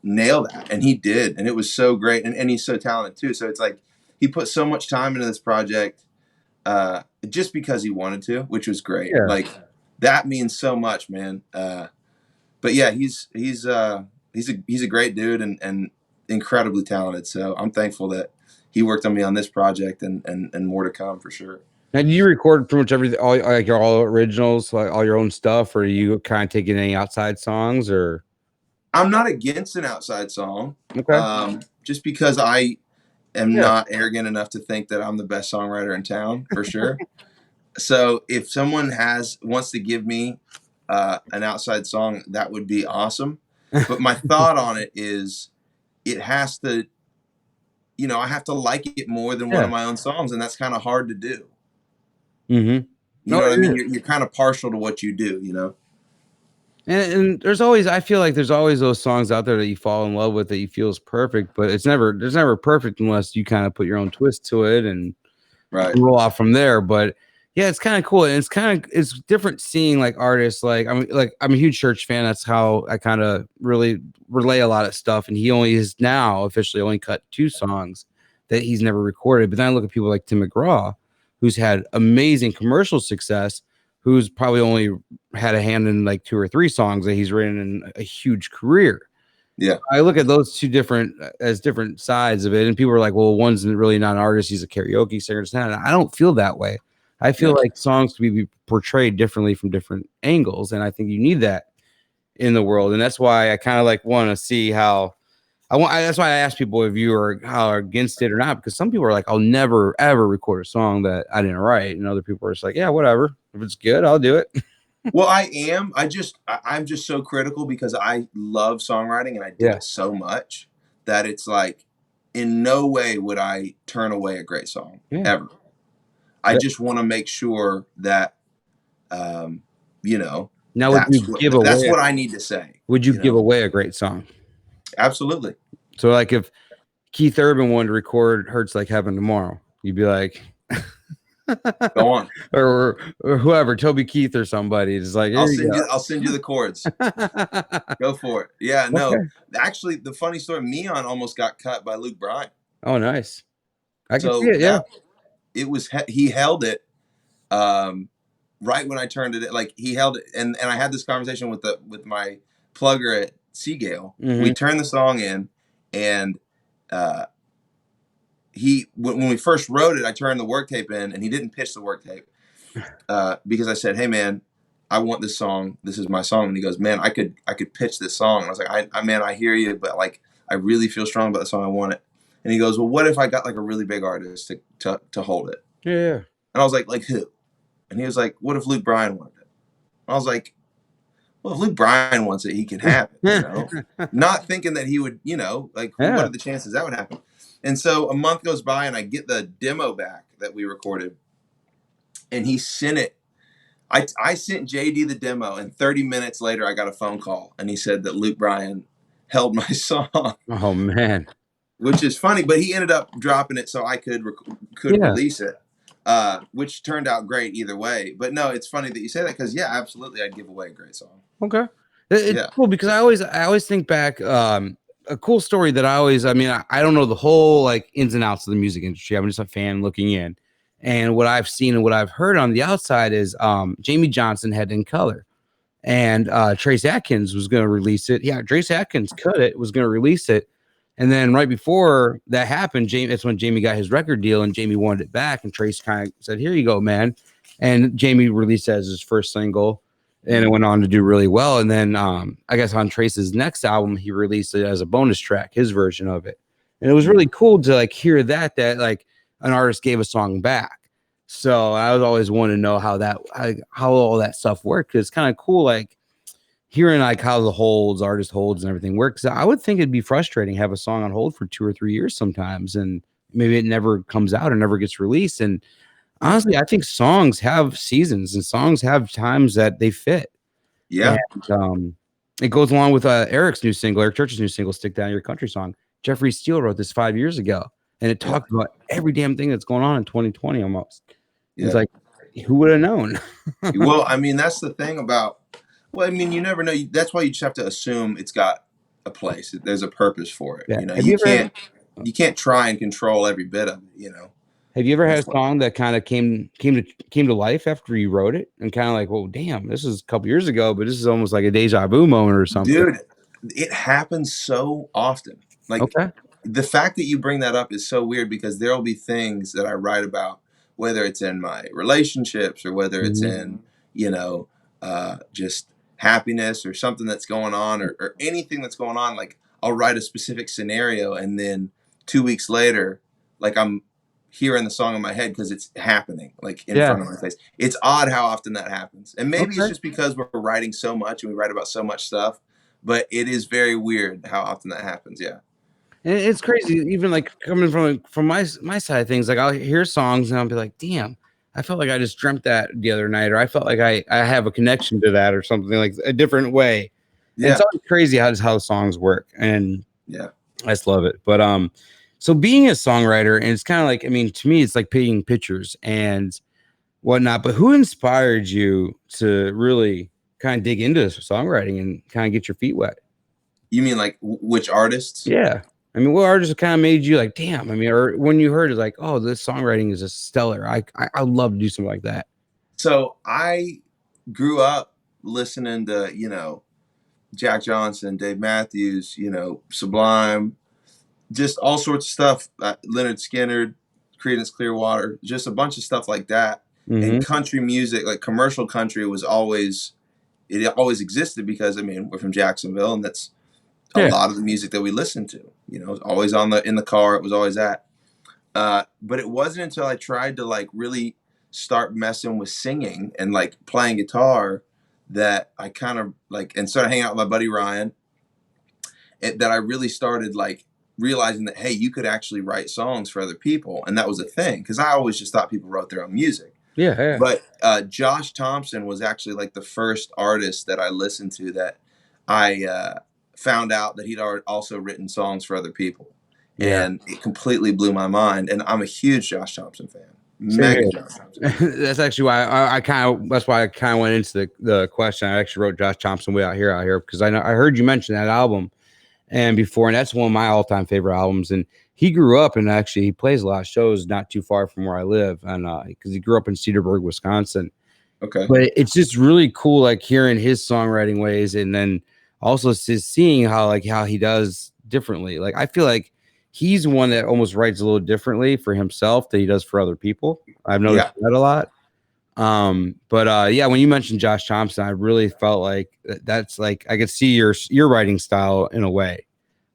nail that. And he did. And it was so great. And he's so talented too. So it's like he put so much time into this project just because he wanted to, which was great. Yeah. Like that means so much, man. But yeah, he's a great dude and incredibly talented. So I'm thankful that he worked on me on this project and more to come for sure. Now, do you record pretty much everything, all originals, like all your own stuff, or are you kind of taking any outside songs? Or I'm not against an outside song, okay, just because I am not arrogant enough to think that I'm the best songwriter in town, for sure. So if someone wants to give me an outside song, that would be awesome. But my thought on it is, it has to, I have to like it more than one of my own songs, and that's kind of hard to do. Mm-hmm. You know what I mean? You're kind of partial to what you do, And there's always, I feel like there's always those songs out there that you fall in love with that you feel is perfect, but there's never perfect unless you kind of put your own twist to it and roll off from there. But yeah, it's kind of cool. And it's different seeing like artists, like I'm a huge Church fan. That's how I kind of really relay a lot of stuff. And he only is now officially only cut 2 songs that he's never recorded. But then I look at people like Tim McGraw, who's had amazing commercial success, who's probably only had a hand in like 2 or 3 songs that he's written in a huge career. Yeah. I look at those two different sides of it. And people are like, well, one's really not an artist. He's a karaoke singer. And I don't feel that way. I feel like songs can be portrayed differently from different angles. And I think you need that in the world. And that's why I kind of like want to see how that's why I ask people if you are against it or not, because some people are like, I'll never, ever record a song that I didn't write. And other people are just like, yeah, whatever. If it's good, I'll do it. Well, I'm just so critical because I love songwriting and I do it so much that it's like, in no way would I turn away a great song ever. I just want to make sure that, now that's what I need to say. Would you give away a great song? Absolutely. So like if Keith Urban wanted to record Hurts Like Heaven tomorrow, you'd be like, Go on. or whoever, Toby Keith or somebody. It's like, here you go. I'll send you the chords. Go for it. Yeah, no. Okay. Actually, the funny story, Meon almost got cut by Luke Bryan. Oh, nice. I can see So it. Yeah. he held it right when I turned it. Like he held it, and I had this conversation with my plugger at Seagale. Mhm. We turned the song in, and when we first wrote it, I turned the work tape in, and he didn't pitch the work tape because I said, "Hey man, I want this song. This is my song." And he goes, "Man, I could pitch this song." And I was like, I hear you, but like I really feel strong about the song. I want it." And he goes, "Well, what if I got like a really big artist to hold it?" Yeah. And I was like who? And he was like, "What if Luke Bryan wanted it?" I was like, "Well, if Luke Bryan wants it, he can have it." You know, not thinking that he would. You know, like what are the chances that would happen? And so a month goes by, and I get the demo back that we recorded, and he sent it. I sent JD the demo, and 30 minutes later, I got a phone call, and he said that Luke Bryan held my song. Oh man, which is funny, but he ended up dropping it so I could release it, which turned out great either way. But no, it's funny that you say that because yeah, absolutely, I'd give away a great song. Okay, it's cool because I always think back. A cool story that I don't know the whole like ins and outs of the music industry. I'm just a fan looking in. And what I've seen and what I've heard on the outside is Jamie Johnson had In Color, and Trace Atkins was going to release it. Yeah, Trace Atkins cut it, was going to release it. And then right before that happened, that's when Jamie got his record deal, and Jamie wanted it back. And Trace kind of said, "Here you go, man." And Jamie released it as his first single, and it went on to do really well. And then I guess on Trace's next album, he released it as a bonus track, his version of it. And it was really cool to like hear that like an artist gave a song back. So I was always wanting to know how all that stuff worked. Cause it's kind of cool, like hearing like how the artist holds and everything works. I would think it'd be frustrating to have a song on hold for 2 or 3 years sometimes, and maybe it never comes out or never gets released. And honestly, I think songs have seasons and songs have times that they fit. Yeah. And, it goes along with Eric Church's new single, "Stick Down Your Country Song." Jeffrey Steele wrote this 5 years ago, and it talked about every damn thing that's going on in 2020 almost. Yeah. It's like, who would have known? Well, I mean, that's the thing about, well, I mean, you never know. That's why you just have to assume it's got a place. There's a purpose for it. Yeah. You know, you can't try and control every bit of it, you know. Have you ever had a song that kind of came to life after you wrote it and kind of like, well, damn, this is a couple years ago, but this is almost like a deja vu moment or something? Dude, it happens so often. Like the fact that you bring that up is so weird because there'll be things that I write about, whether it's in my relationships or whether it's in, you know, just happiness or something that's going on or anything that's going on. Like I'll write a specific scenario and then 2 weeks later, like I'm hearing the song in my head because it's happening like in front of my face. It's odd how often that happens. And maybe it's just because we're writing so much and we write about so much stuff, but it is very weird how often that happens. Yeah. And it's crazy, even like coming from my side of things, like I'll hear songs and I'll be like, damn, I felt like I just dreamt that the other night, or I felt like I have a connection to that or something, like a different way. Yeah. And it's always crazy how the songs work. And yeah, I just love it. But so being a songwriter, and it's kind of like, I mean, to me, it's like painting pictures and whatnot. But who inspired you to really kind of dig into songwriting and kind of get your feet wet? You mean like which artists? Yeah. I mean, what artists kind of made you like, damn? I mean, or when you heard it, like, oh, this songwriting is just stellar. I'd love to do something like that. So I grew up listening to, you know, Jack Johnson, Dave Matthews, you know, Sublime, just all sorts of stuff. Leonard Skinner, Creedence Clearwater, just a bunch of stuff like that. And country music, like commercial country, it always existed because, I mean, we're from Jacksonville, and that's a lot of the music that we listened to. You know, it was always in the car. It was always that. But it wasn't until I tried to like really start messing with singing and like playing guitar that I kind of like, and started hanging out with my buddy Ryan, that I really started like realizing that, hey, you could actually write songs for other people. And that was a thing, because I always just thought people wrote their own music. Yeah. But Josh Thompson was actually like the first artist that I listened to that I found out that he'd also written songs for other people. Yeah. And it completely blew my mind. And I'm a huge Josh Thompson fan. Mega Josh Thompson. That's actually why I kind of went into the question. I actually wrote Josh Thompson way out here because I heard you mention that album and before, and that's one of my all-time favorite albums. And he grew up, and actually he plays a lot of shows not too far from where I live, and because he grew up in Cedarburg, Wisconsin. Okay. But it's just really cool, like hearing his songwriting ways, and then also just seeing how he does differently. Like I feel like he's one that almost writes a little differently for himself than he does for other people. I've noticed that a lot. But yeah, when you mentioned Josh Thompson, I really felt like that's like I could see your writing style in a way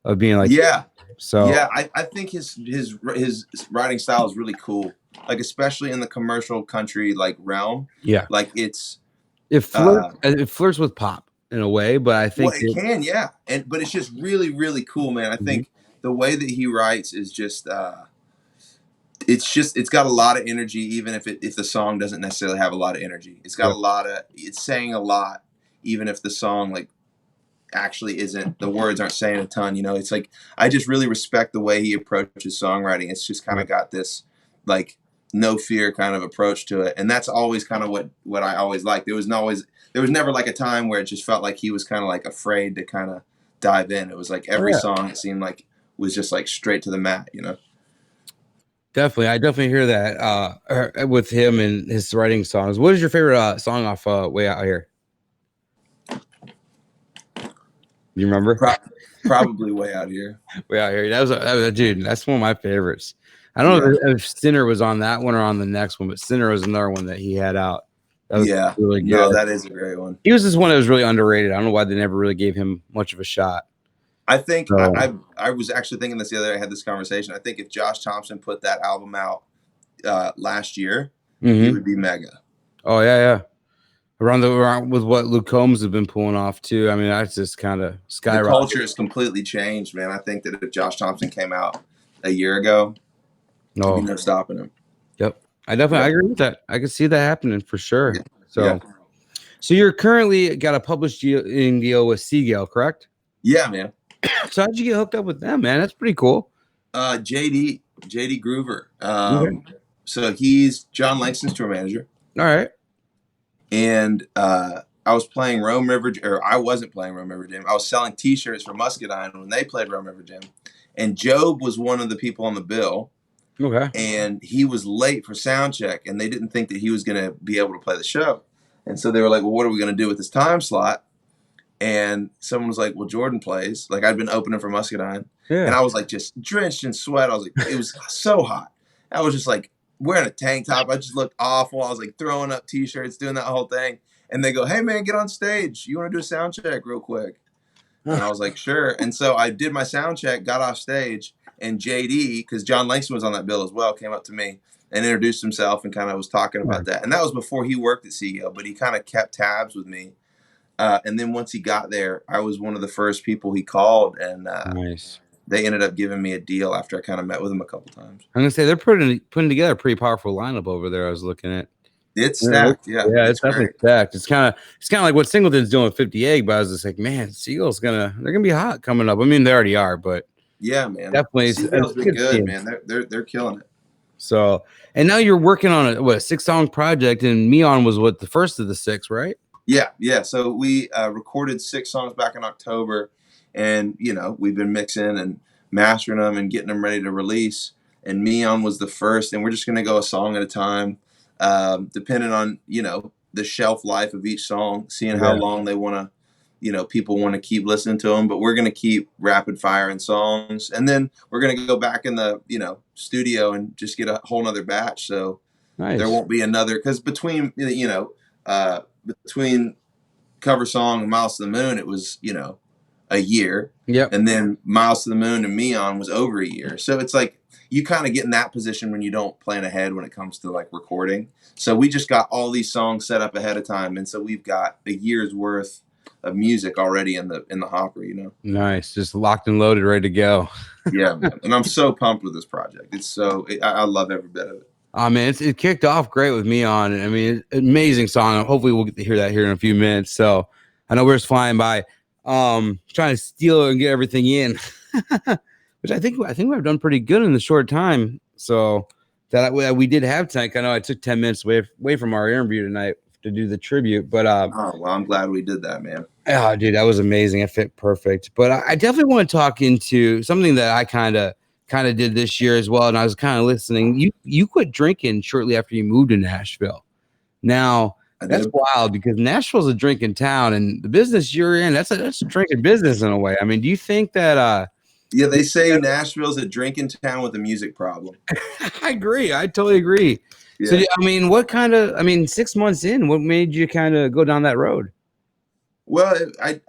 of being like, so yeah, I think his writing style is really cool. Like especially in the commercial country like realm. Yeah, like it flirts with pop in a way, but I think it can, but it's just really, really cool, man. I think the way that he writes is just it's got a lot of energy, even if the song doesn't necessarily have a lot of energy. It's got it's saying a lot, even if the song like actually isn't, the words aren't saying a ton, you know. It's like I just really respect the way he approaches songwriting. It's just kind of got this like no fear kind of approach to it, and that's always kind of what I always liked. There was never like a time where it just felt like he was kind of like afraid to kind of dive in. It was like every song it seemed like was just like straight to the mat, you know. Definitely, I definitely hear that with him and his writing songs. What is your favorite song off Way Out Here? You remember? Probably Way Out Here. Way Out Here. That was a dude. That's one of my favorites. I don't know if Sinner was on that one or on the next one, but Sinner was another one that he had out. That was really good. No, that is a great one. He was just one that was really underrated. I don't know why they never really gave him much of a shot. I think I was actually thinking this the other day. I had this conversation. I think if Josh Thompson put that album out last year, he would be mega. Oh yeah. Around with what Luke Combs has been pulling off too. I mean, that's just kind of skyrocketed. The culture has completely changed, man. I think that if Josh Thompson came out a year ago, there'd be no stopping him. Yep. I agree with that. I could see that happening for sure. So you're currently got a publishing deal with Seagale, correct? Yeah, man. So how'd you get hooked up with them, man? That's pretty cool. JD Groover. So he's John Langston's tour manager. All right. And I was playing Rome River, or I wasn't playing Rome River Jam. I was selling T-shirts for Muscadine when they played Rome River Jam. And Job was one of the people on the bill. Okay. And he was late for sound check, and they didn't think that he was going to be able to play the show. And so they were like, well, what are we going to do with this time slot? And someone was like, well, Jordan plays. Like, I'd been opening for Muscadine. Yeah. And I was like just drenched in sweat. I was like, it was so hot. I was just like wearing a tank top. I just looked awful. I was like throwing up T-shirts, doing that whole thing. And they go, hey, man, get on stage. You want to do a sound check real quick? And I was like, sure. And so I did my sound check, got off stage, and JD, because John Langston was on that bill as well, came up to me and introduced himself and kind of was talking about that. And that was before he worked at Seagale, but he kind of kept tabs with me. And then once he got there, I was one of the first people he called, and they ended up giving me a deal after I kind of met with him a couple times. I'm gonna say they're putting together a pretty powerful lineup over there. I was looking at. It's stacked, yeah. It's definitely stacked. It's kind of like what Singleton's doing with 50 Egg, but I was just like, man, Seagale's they're gonna be hot coming up. I mean, they already are, but yeah, man, definitely Seagale's been good, man. They're killing it. So, and now you're working on a 6-song project, and Meon was the first of the 6, right? Yeah. So we recorded 6 songs back in October, and we've been mixing and mastering them and getting them ready to release. And Meon was the first, and we're just gonna go a song at a time. Depending on, the shelf life of each song, seeing how long they want to, people want to keep listening to them, but we're going to keep rapid firing songs. And then we're going to go back in the, studio and just get a whole nother batch. So there won't be another, because between Cover Song and Miles to the Moon, it was, a year. Yep. And then Miles to the Moon and Meon was over a year. So it's like, you kind of get in that position when you don't plan ahead when it comes to like recording. So we just got all these songs set up ahead of time, and so we've got a year's worth of music already in the hopper. Nice, just locked and loaded, ready to go. Yeah, man. And I'm so pumped with this project. I love every bit of it. Oh man, it kicked off great with Meon. I mean, amazing song. Hopefully, we'll get to hear that here in a few minutes. So I know we're just flying by, trying to steal and get everything in. Which I think we've done pretty good in the short time. So that we did have tonight. I know I took 10 minutes away from our interview tonight to do the tribute, but Oh, well, I'm glad we did that, man. oh, dude, that was amazing. It fit perfect. But I definitely want to talk into something that I kind of did this year as well. And I was kind of listening. You quit drinking shortly after you moved to Nashville. Now that's wild because Nashville's a drinking town, and the business you're in, that's a drinking business in a way. I mean, do you think that yeah, they say Nashville's a drinking town with a music problem. I agree. I totally agree. Yeah. So, I mean, 6 months in, what made you kind of go down that road? Well, I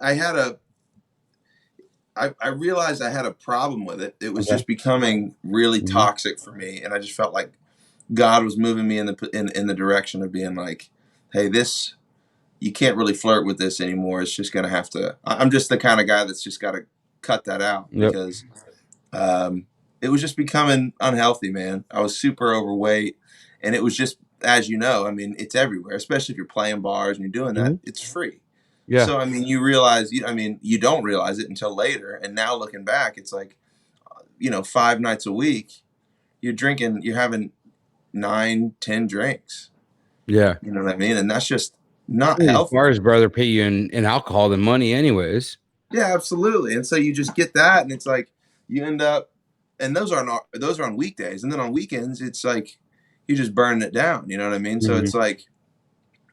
realized I had a problem with it. It was just becoming really toxic for me. And I just felt like God was moving me in the direction of being like, hey, you can't really flirt with this anymore. It's just going to have to, I'm just the kind of guy that's just got to cut that out because it was just becoming unhealthy, man. I was super overweight, and it was just, as you know, I mean, it's everywhere, especially if you're playing bars and you're doing that, it's free. Yeah. So, I mean, you don't realize it until later. And now looking back, it's like, 5 nights a week, you're having 9-10 drinks. Yeah. You know what I mean? And that's just not healthy. Bars rather pay you in alcohol than money anyways. Yeah, absolutely. And so you just get that, and it's like you end up, and those are on weekdays, and then on weekends it's like you just burn it down. You know what I mean? So it's like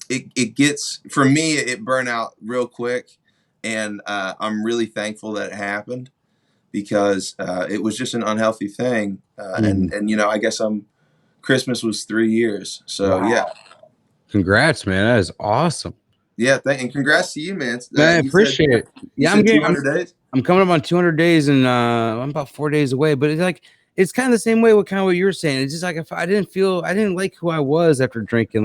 it gets, for me, it burned out real quick, and I'm really thankful that it happened because it was just an unhealthy thing. And I guess Christmas was 3 years. So yeah. Congrats, man. That is awesome. Yeah, and congrats to you, man. I appreciate it. Yeah, I'm getting 200 days. I'm coming up on 200 days, and I'm about 4 days away. But it's kind of the same way with kind of what you're saying. It's just like if I didn't like who I was after drinking,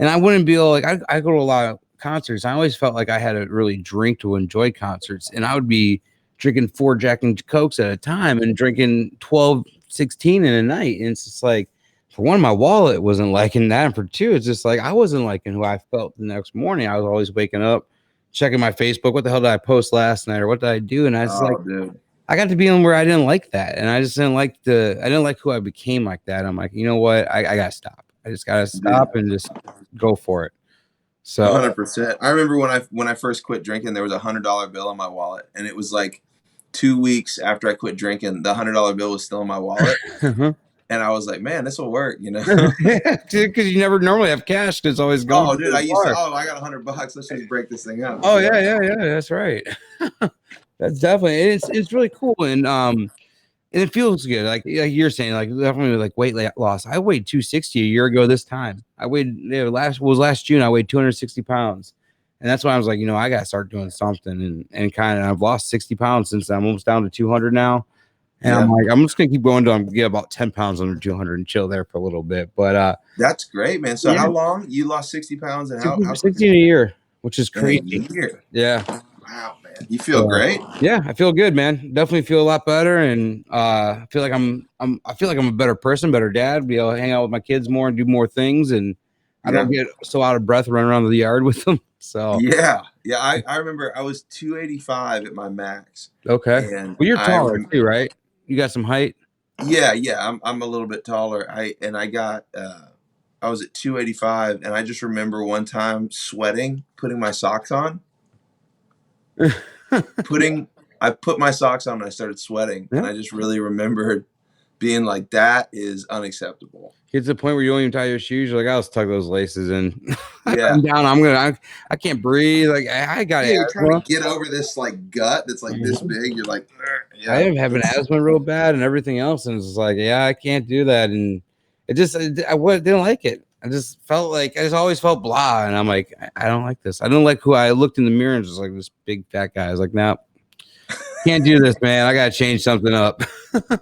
and I wouldn't be like I go to a lot of concerts. I always felt like I had to really drink to enjoy concerts, and I would be drinking 4 Jack and Cokes at a time and drinking 12, 16 in a night, and it's just like, for one, my wallet wasn't liking that. And for two, it's just like I wasn't liking who I felt the next morning. I was always waking up, checking my Facebook. What the hell did I post last night? Or what did I do? And I was dude. I got to be in where I didn't like that. And I just didn't like who I became like that. I'm like, you know what? I got to stop. I just got to stop and just go for it. So 100%. I remember when I first quit drinking, there was a $100 bill in my wallet. And it was like 2 weeks after I quit drinking, the $100 bill was still in my wallet. And I was like, man, this will work, Yeah, because you never normally have cash. It's always going. Oh, dude, I got $100. Let's just break this thing up. Oh, yeah. That's right. That's definitely, it's really cool. And it feels good. Like you're saying, definitely weight loss. I weighed 260 a year ago this time. I weighed, last June, I weighed 260 pounds. And that's why I was like, I got to start doing something. And I've lost 60 pounds since I'm almost down to 200 now. And I'm like, I'm just going to keep going until I get about 10 pounds under 200 and chill there for a little bit. But that's great, man. So how long? You lost 60 pounds and how 16 a year, which is crazy. Yeah. Wow, man. You feel great? Yeah, I feel good, man. Definitely feel a lot better. And I feel like I'm a better person, better dad, be able to hang out with my kids more and do more things. And I don't get so out of breath running around the yard with them. So yeah. I remember I was 285 at my max. Okay. And you're taller too, right? You got some height? Yeah. I'm a little bit taller. I was at 285, and I just remember one time sweating, putting my socks on. I put my socks on and I started sweating, and I just really remembered being like, that is unacceptable. Get to the point where you don't even tie your shoes. You're like, I'll just tuck those laces in. Yeah. I'm down. I can't breathe. Like I got asthma. You're trying to get over this gut that's this big. You're like, I am having asthma real bad and everything else. And it's just like, I can't do that. And I didn't like it. I just always felt blah. And I'm like, I don't like this. I don't like who I looked in the mirror and just like this big fat guy. I was like, no, can't do this, man. I got to change something up.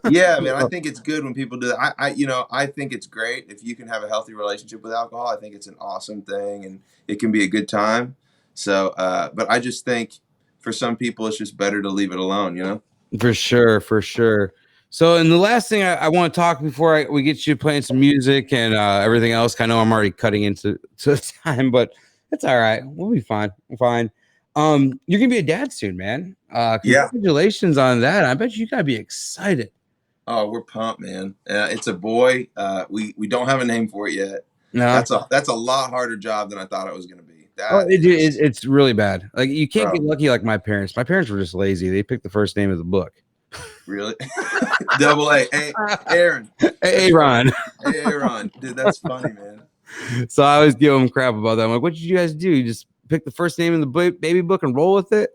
Yeah, man. I think it's good when people do that. I think it's great if you can have a healthy relationship with alcohol. I think it's an awesome thing, and it can be a good time. So, but I just think for some people, it's just better to leave it alone, For sure. So, and the last thing I want to talk before we get you playing some music and everything else. I know I'm already cutting into time, but it's all right. We'll be fine. We're fine. You're gonna be a dad soon, man. Congratulations on that. I bet you gotta be excited. Oh, we're pumped, man. It's a boy. We don't have a name for it yet. No. That's a lot harder job than I thought it was going to be. It's really bad. Like you can't Bro. get lucky like my parents. My parents were just lazy. They picked the first name of the book. Really? Double A. Hey, Aaron. Hey, Ron. Hey, Aaron. Dude, that's funny, man. So I always give them crap about that. I'm like, what did you guys do? You just pick the first name in the baby book and roll with it?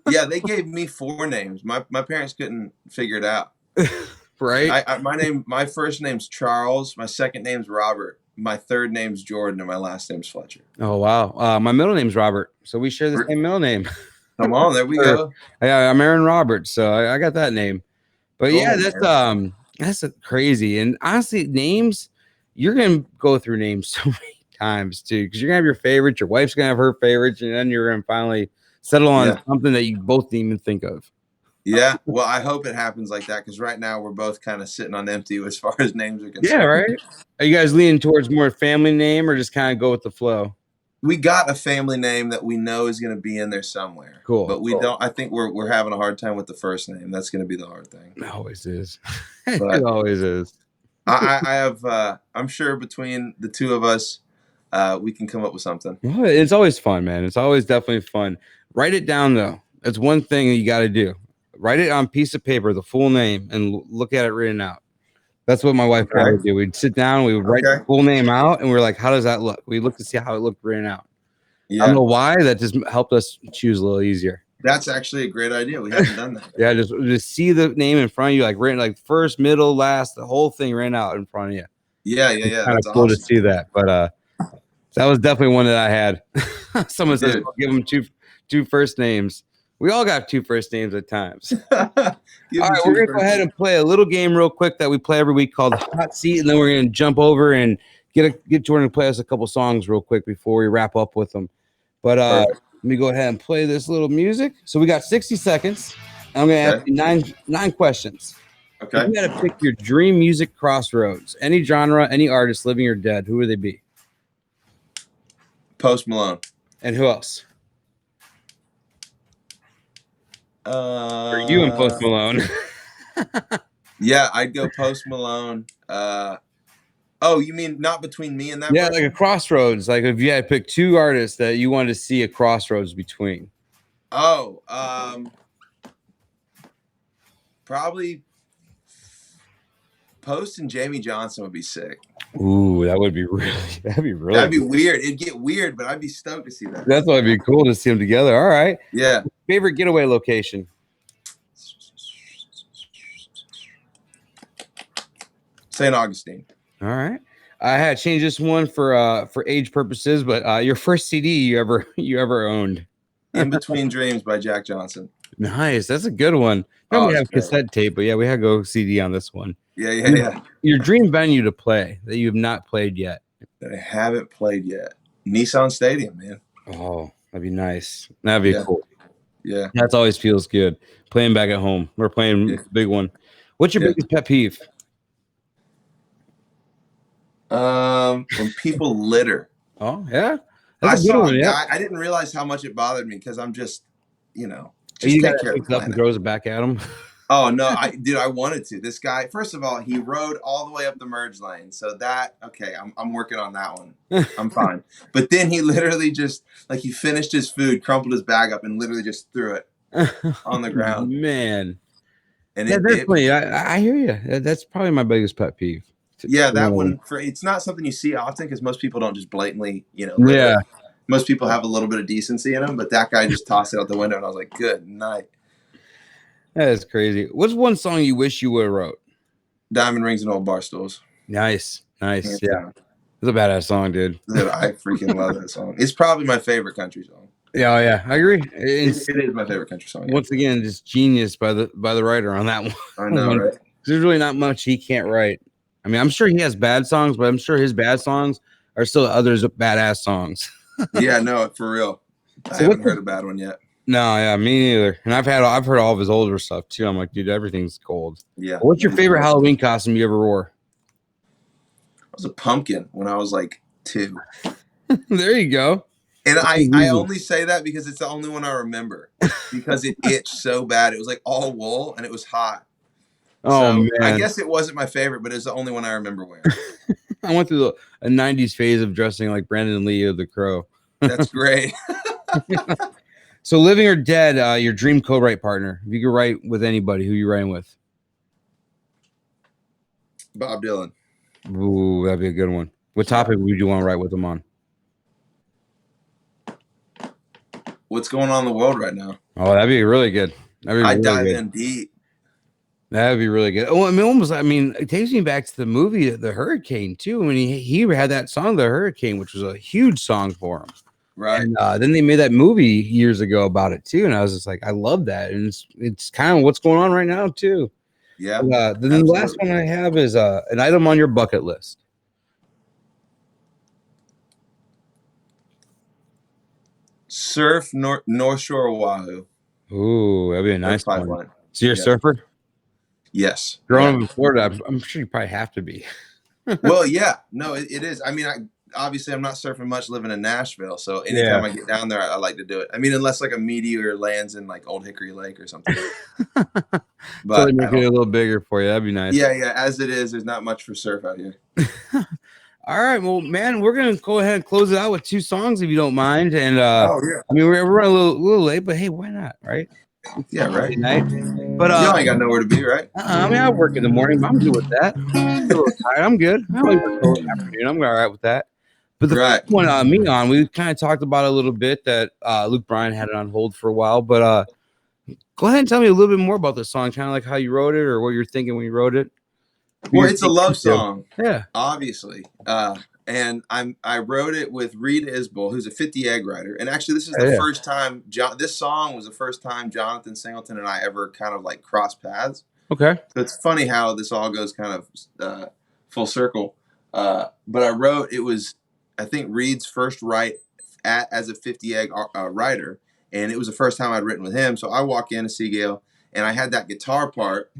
Yeah, they gave me 4 names. My parents couldn't figure it out. Right? My first name's Charles. My second name's Robert. My third name's Jordan, and my last name's Fletcher. Oh wow. My middle name's Robert, so we share the same middle name. Come on, there we go. Yeah, I'm Aaron Roberts, so I got that name. But Cool, yeah, that's crazy. And honestly, names, you're gonna go through names so many times too, because you're gonna have your favorites, your wife's gonna have her favorites, and then you're gonna finally settle on something that you both didn't even think of. Yeah, well, I hope it happens like that, because right now we're both kind of sitting on empty as far as names are concerned. Yeah, right. Are you guys leaning towards more family name or just kind of go with the flow? We got a family name that we know is going to be in there somewhere. Cool. But we don't. I think we're having a hard time with the first name. That's going to be the hard thing. It always is. But it always is. I have. I'm sure between the two of us, we can come up with something. Well, it's always fun, man. It's always definitely fun. Write it down though. That's one thing that you got to do. Write it on a piece of paper, the full name, and look at it written out. That's what my wife and I would do. We'd sit down, we would write the full name out, and we're like, how does that look? We look to see how it looked written out. Yeah. I don't know why. That just helped us choose a little easier. That's actually a great idea. We haven't done that. Yeah, just see the name in front of you, like written, like first, middle, last, the whole thing written out in front of you. Yeah. Kind of cool awesome to see that. But that was definitely one that I had. Someone says, well, give them two first names. We all got 2 first names at times. All right, we're going to go ahead and play a little game real quick that we play every week called Hot Seat, and then we're going to jump over and get Jordan to play us a couple songs real quick before we wrap up with them. But let me go ahead and play this little music. So we got 60 seconds. I'm going to ask you nine questions. Okay. You got to pick your dream music crossroads. Any genre, any artist, living or dead. Who would they be? Post Malone. And who else? Or you and Post Malone. Yeah, I'd go Post Malone. Oh, you mean not between me and that? Yeah, person? like a crossroads. Like if you had to pick 2 artists that you wanted to see a crossroads between. Oh, probably Post and Jamie Johnson would be sick. Ooh, that'd be weird. It'd get weird, but I'd be stoked to see that. That's why it'd be cool to see them together. All right. Yeah. Favorite getaway location? St. Augustine. All right. I had to change this one for age purposes, but your first CD you ever owned. In Between Dreams by Jack Johnson. Nice. That's a good one. We have cassette tape, but yeah, we had to go CD on this one. Yeah. Your dream venue to play that you have not played yet. That I haven't played yet. Nissan Stadium, man. Oh, that'd be nice. That'd be cool. Yeah. That always feels good. Playing back at home. We're playing the big one. What's your biggest pet peeve? When people litter. Oh, yeah. I didn't realize how much it bothered me because I'm just you take care of it up and throws it back at him. Oh no, I wanted to. This guy, first of all, he rode all the way up the merge lane. So I'm working on that one. I'm fine. But then he literally just he finished his food, crumpled his bag up, and literally just threw it on the ground. Man. And definitely, I hear you. That's probably my biggest pet peeve. Yeah, that one. It's not something you see often because most people don't just blatantly, Yeah. Most people have a little bit of decency in them, but that guy just tossed it out the window, and I was like, "Good night." That is crazy. What's one song you wish you would have wrote? Diamond Rings and Old Bar Stools. Nice. Yeah. It's a badass song, dude. Dude, I freaking love that song. It's probably my favorite country song. Yeah. I agree. It is my favorite country song. Once again, just genius by the writer on that one. I know, right? There's really not much he can't write. I mean, I'm sure he has bad songs, but I'm sure his bad songs are still others badass songs. Yeah, no, for real. I haven't heard a bad one yet. No, yeah, me neither. And I've heard all of his older stuff too. I'm like, dude, everything's gold. Yeah. What's your favorite Halloween costume you ever wore? I was a pumpkin when I was like 2. There you go. And I only say that because it's the only one I remember because it itched so bad. It was like all wool and it was hot. Oh So I man, guess it wasn't my favorite, but it's the only one I remember wearing. I went through a '90s phase of dressing like Brandon Lee of The Crow. That's great. So, living or dead, your dream co-write partner. If you could write with anybody, who you writing with? Bob Dylan. Ooh, that'd be a good one. What topic would you want to write with him on? What's going on in the world right now? Oh, that'd be really good. I'd dive in deep. That'd be really good. Oh, I mean, it takes me back to the movie, The Hurricane, too. When he had that song, The Hurricane, which was a huge song for him. Right. And then they made that movie years ago about it too, and I was just like, I love that, and it's kind of what's going on right now too. Yeah. Then the last one I have is an item on your bucket list. Surf North Shore Oahu. Ooh, that'd be a nice one. So you're a surfer? Yes. Growing up in Florida, I'm sure you probably have to be. Well, yeah. No, it is. I mean, obviously I'm not surfing much living in Nashville, so anytime I get down there, I like to do it. I mean, unless like a meteor lands in like Old Hickory Lake or something. But so make it a little bigger for you. That'd be nice. Yeah. As it is, there's not much for surf out here. All right, well, man, we're gonna go ahead and close it out with 2 songs if you don't mind. And I mean, we're running a little late, but hey, why not, right? Yeah, right. Night. But y'all ain't got nowhere to be, right? I mean, I work in the morning, but I'm good with that. I'm a little tired. I'm good. I only work in the afternoon. I'm all right with that. But the first one, we kind of talked about a little bit that Luke Bryan had it on hold for a while. But go ahead and tell me a little bit more about the song, kind of like how you wrote it or what you're thinking when you wrote it. Well, it's a love song, obviously. And I wrote it with Reed Isbell, who's a 50 Egg writer. And actually, this is the first time this song was the first time Jonathan Singleton and I ever kind of like crossed paths. Okay. So it's funny how this all goes kind of full circle. But I wrote, it was, I think, Reed's first write as a 50 Egg writer. And it was the first time I'd written with him. So I walk in to see Gail, and I had that guitar part.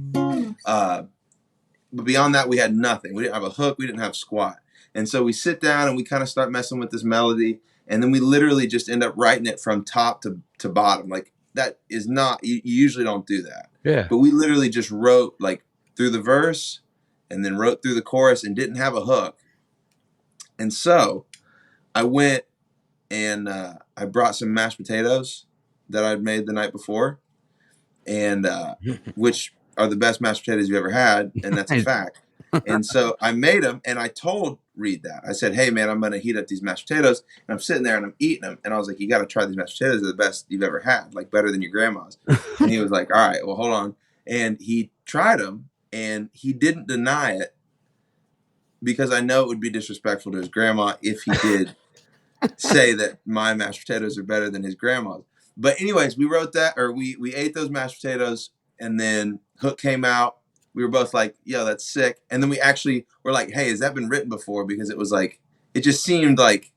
But beyond that, we had nothing. We didn't have a hook. We didn't have squat. And so we sit down and we kind of start messing with this melody. And then we literally just end up writing it from top to bottom. Like, that is not, you usually don't do that. Yeah. But we literally just wrote like through the verse and then wrote through the chorus and didn't have a hook. And so I went and I brought some mashed potatoes that I'd made the night before, and which are the best mashed potatoes you've ever had, and that's a fact. And so I made them, and I told Reed that. I said, hey, man, I'm going to heat up these mashed potatoes. And I'm sitting there, and I'm eating them. And I was like, you got to try these mashed potatoes. They're the best you've ever had, like better than your grandma's. And he was like, all right, well, hold on. And he tried them, and he didn't deny it, because I know it would be disrespectful to his grandma if he did say that my mashed potatoes are better than his grandma's. But anyways, we wrote that, or we ate those mashed potatoes, and then hook came out. We were both like, yo, that's sick. And then we actually were like, hey, has that been written before? Because it was like, it just seemed like,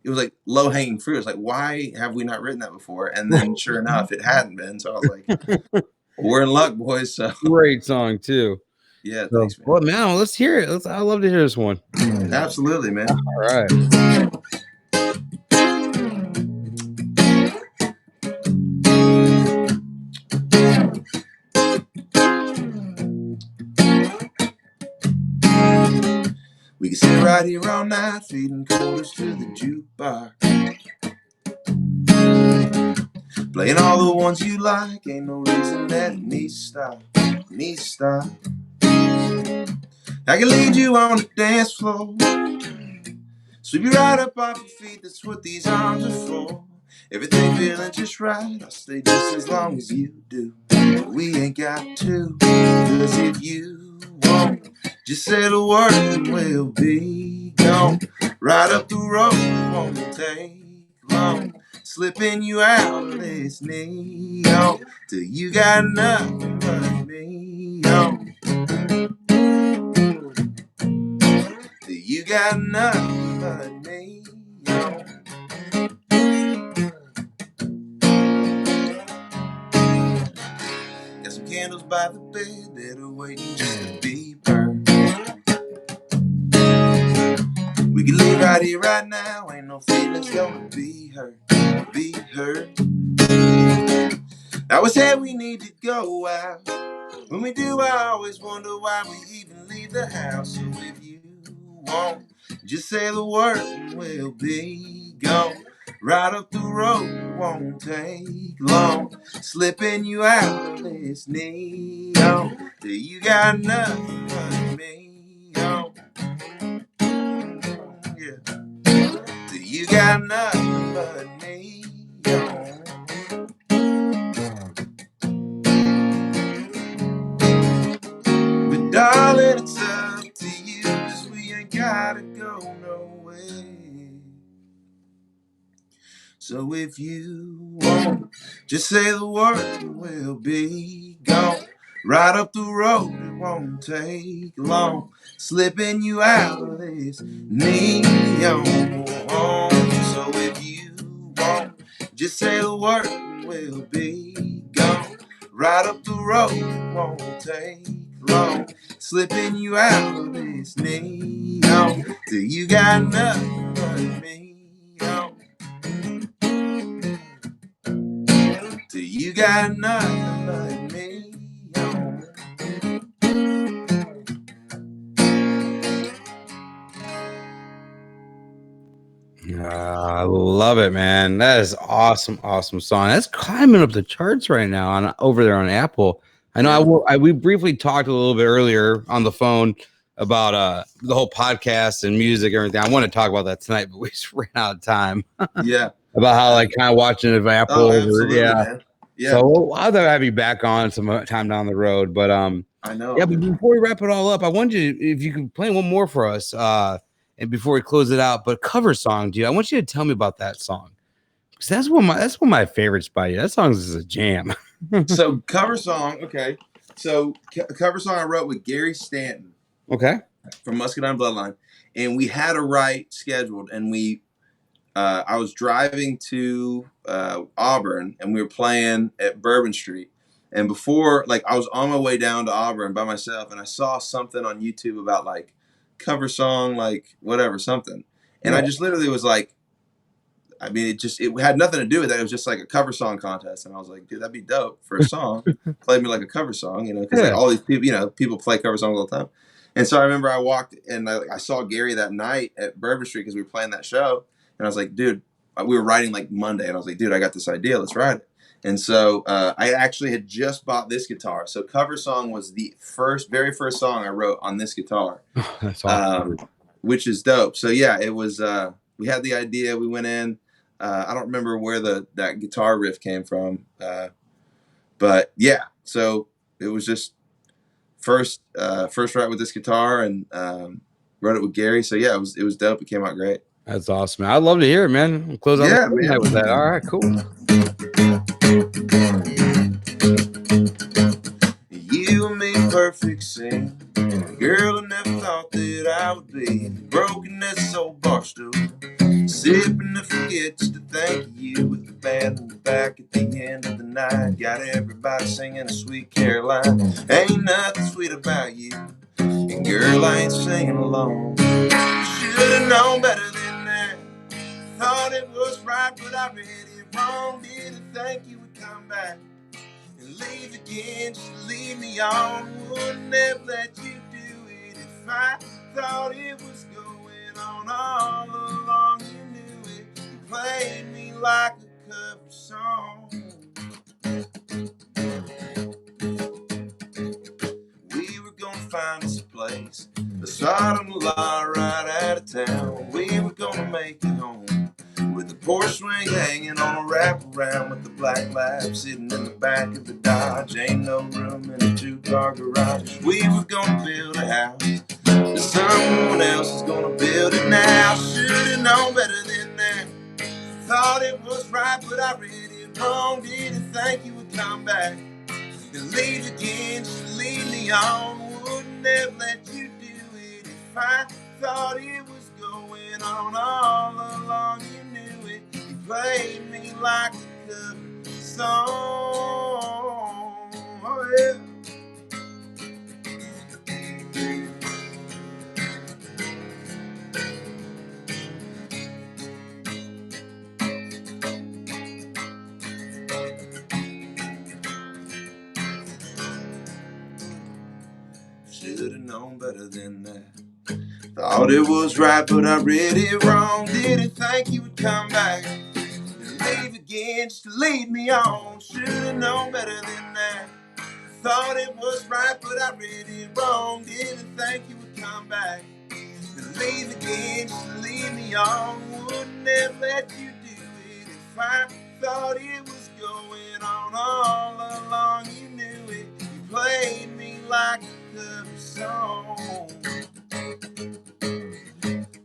it was like low hanging fruit. It was like, why have we not written that before? And then sure enough, it hadn't been. So I was like, well, we're in luck, boys. So great song too. Yeah, thanks, man. Well, now let's hear it. I'd love to hear this one. Absolutely, man. All right. We can sit right here all night, feeding quarters to the jukebox, playing all the ones you like. Ain't no reason that it needs to stop. Needs to stop. I can lead you on the dance floor, sweep you right up off your feet. That's what these arms are for. Everything feeling just right. I'll stay just as long as you do. But we ain't got to, 'cause if you won't just say the word and we'll be gone. Right up the road, it won't take long. Slipping you out of this neon till you got nothing but me on. Till you got nothing but me on. Got some candles by the bed that are waiting just to be burned. We can live right here, right now. Ain't no feelings gonna be hurt, be hurt. I always said we need to go out When we do, I always wonder why we even leave the house. So if you won't, just say the word and we'll be gone. Right up the road, it won't take long. Slipping you out of this neon. Till you got nothing but me on. Yeah. Till you got nothing but me on. But darling, it's up to you, 'cause we ain't gotta go nowhere. So if you won't, just say the word and we'll be gone. Right up the road, it won't take long. Slipping you out of this neon. So if you won't, just say the word and we'll be gone. Right up the road, it won't take long. Slipping you out of this neon. Till you got nothing but me on. Till you got nothing but me on. I love it, man. That is awesome, awesome song. That's climbing up the charts right now on over there on Apple. I know we briefly talked a little bit earlier on the phone about the whole podcast and music and everything. I want to talk about that tonight, but we just ran out of time. Yeah. About how like kind of watching it Apple over. Absolutely, Yeah. man. Yeah. So I'll have you back on some time down the road. But I know. yeah, but before we wrap it all up, I wanted you, if you could play one more for us. And before we close it out, but cover song, dude, I want you to tell me about that song. Because that's one of my favorites by you. That song is a jam. So cover song, okay. So cover song I wrote with Gary Stanton. Okay. From Muscadine Bloodline. And we had a write scheduled, and I was driving to Auburn, and we were playing at Bourbon Street. And before, like, I was on my way down to Auburn by myself, and I saw something on YouTube about like cover song, like whatever, something. And I just literally was like, I mean, it had nothing to do with that. It was just like a cover song contest. And I was like, dude, that'd be dope for a song. Play me like a cover song, you know, because like all these people, you know, people play cover songs all the time. And so I remember I walked and I saw Gary that night at Bourbon Street because we were playing that show. And I was like, dude, we were writing like Monday. And I was like, dude, I got this idea. Let's write it. And so I actually had just bought this guitar. So cover song was the very first song I wrote on this guitar. That's awesome. Which is dope. So yeah, it was, we had the idea. We went in. I don't remember where that guitar riff came from. But yeah, so it was just first write with this guitar and wrote it with Gary. So yeah, it was dope. It came out great. That's awesome, man. I'd love to hear it, man. We'll close out the night with that. All right, cool. You and me perfect scene. Girl, I never thought that I would be broken as old bar stool. Sipping to forget just to think of you with the band in the back at the end of the night. Got everybody singing a Sweet Caroline. Ain't nothing sweet about you. And girl, I ain't singing along. Should've known better than that. Thought it was right, but I read it wrong. Didn't think you would come back and leave again, just to leave me on. Wouldn't have let you do it if I thought it was going on all along. You knew it. You played me like a cover song. We were gonna find us a place, a side on the lot right out of town. We were gonna make it home with the porch swing hanging on a wraparound, with the black lab sitting in the back of the Dodge. Ain't no room in a 2-car garage. We were gonna build a house, but someone else is gonna build it now. Should've known better than that. Thought it was right, but I read it wrong. Didn't think you would come back and leave again, just leave me on. Wouldn't have let you do it if I thought it was going on all along. You knew it. You played me like a cover song. Oh, yeah. Should've known better than that. Thought it was right, but I read it wrong. Didn't think you would come back and leave again just to lead me on. Should've known better than that. Thought it was right, but I read it wrong. Didn't think you would come back and leave again just to lead me on. Wouldn't have let you do it if I thought it was going on all along. You knew it. You played me like a cover song.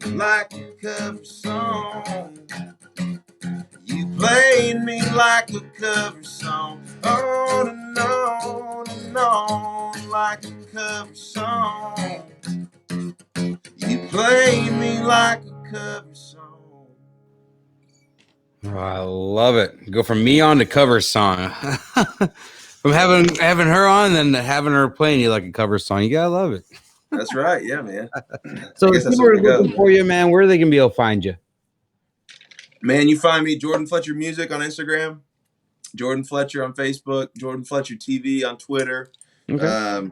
Like a cover song. You played me like a cover song. On and on and on, like a cover song. You played me like a cover song. Oh, I love it. Go from me on to cover song. From having her on, then having her playing you like a cover song. You gotta love it. That's right, yeah, man. So if people are looking for you, man, where are they gonna be able to find you? Man, you find me Jordan Fletcher Music on Instagram, Jordan Fletcher on Facebook, Jordan Fletcher TV on Twitter. Okay.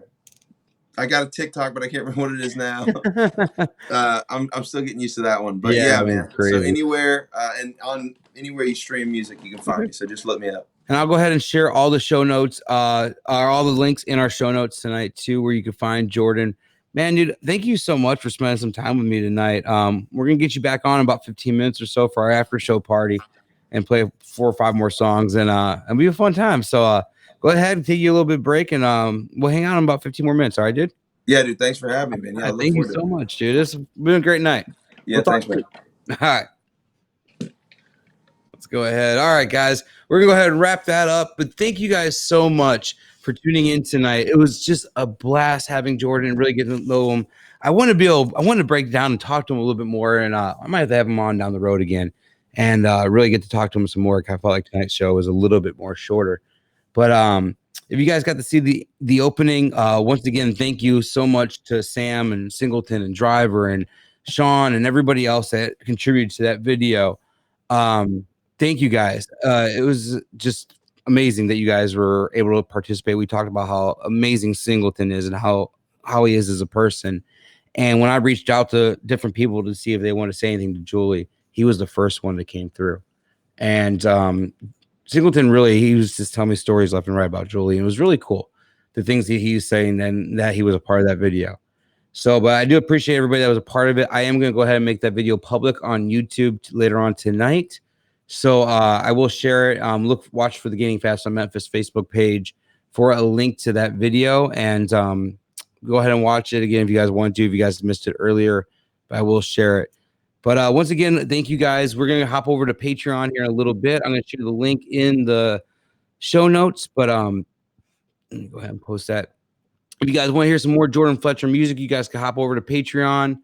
I got a TikTok, but I can't remember what it is now. I'm still getting used to that one. But yeah man. Crazy. So anywhere and on anywhere you stream music, you can find me. So just look me up. And I'll go ahead and share all the show notes, all the links in our show notes tonight too, where you can find Jordan. Man, dude, thank you so much for spending some time with me tonight. We're going to get you back on in about 15 minutes or so for our after show party and play 4 or 5 more songs and be a fun time. So go ahead and take you a little bit break and we'll hang out in about 15 more minutes. All right, dude? Yeah, dude. Thanks for having me, man. Yeah, thank you so much, dude. This has been a great night. Yeah, thanks, man. All right. Let's go ahead. All right, guys. We're going to go ahead and wrap that up. But thank you guys so much for tuning in tonight. It was just a blast having Jordan and really getting to know him. I want to break down and talk to him a little bit more, and I might have to have him on down the road again and really get to talk to him some more. I felt like tonight's show was a little bit more shorter. But if you guys got to see the opening, once again, thank you so much to Sam and Singleton and Driver and Sean and everybody else that contributed to that video. Thank you guys. It was just amazing that you guys were able to participate. We talked about how amazing Singleton is and how he is as a person. And when I reached out to different people to see if they want to say anything to Julie, he was the first one that came through. And Singleton he was just telling me stories left and right about Julie. And it was really cool, the things that he was saying and that he was a part of that video. So, but I do appreciate everybody that was a part of it. I am going to go ahead and make that video public on YouTube later on tonight. So I will share it. Watch for the Gaining Fast on Memphis Facebook page for a link to that video, and go ahead and watch it again if you guys want to. If you guys missed it earlier, but I will share it. But once again, thank you guys. We're gonna hop over to Patreon here in a little bit. I'm gonna share the link in the show notes, but let me go ahead and post that. If you guys want to hear some more Jordan Fletcher music, you guys can hop over to Patreon.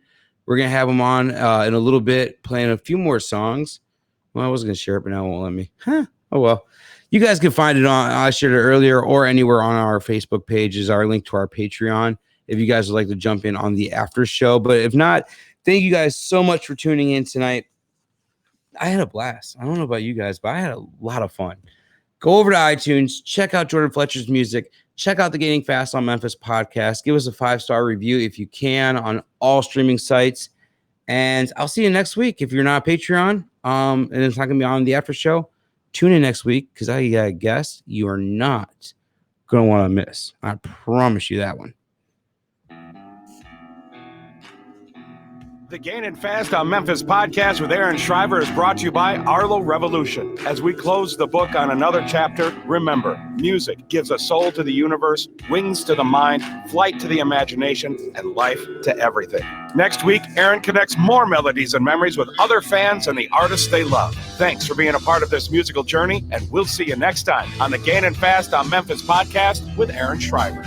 We're gonna have him on in a little bit, playing a few more songs. Well, I was going to share it, but now it won't let me. Oh, well. You guys can find it on, I shared it earlier, or anywhere on our Facebook page is our link to our Patreon if you guys would like to jump in on the after show. But if not, thank you guys so much for tuning in tonight. I had a blast. I don't know about you guys, but I had a lot of fun. Go over to iTunes, check out Jordan Fletcher's music, check out the Gaining Fast on Memphis podcast. Give us a 5-star review if you can on all streaming sites. And I'll see you next week. If you're not a Patreon, and it's not going to be on the after show, tune in next week because I got a guest you are not going to want to miss. I promise you that one. The Gainin' Fast on Memphis podcast with Aaron Shriver is brought to you by Arlo Revolution. As we close the book on another chapter, remember, music gives a soul to the universe, wings to the mind, flight to the imagination, and life to everything. Next week, Aaron connects more melodies and memories with other fans and the artists they love. Thanks for being a part of this musical journey, and we'll see you next time on the Gainin' Fast on Memphis podcast with Aaron Shriver.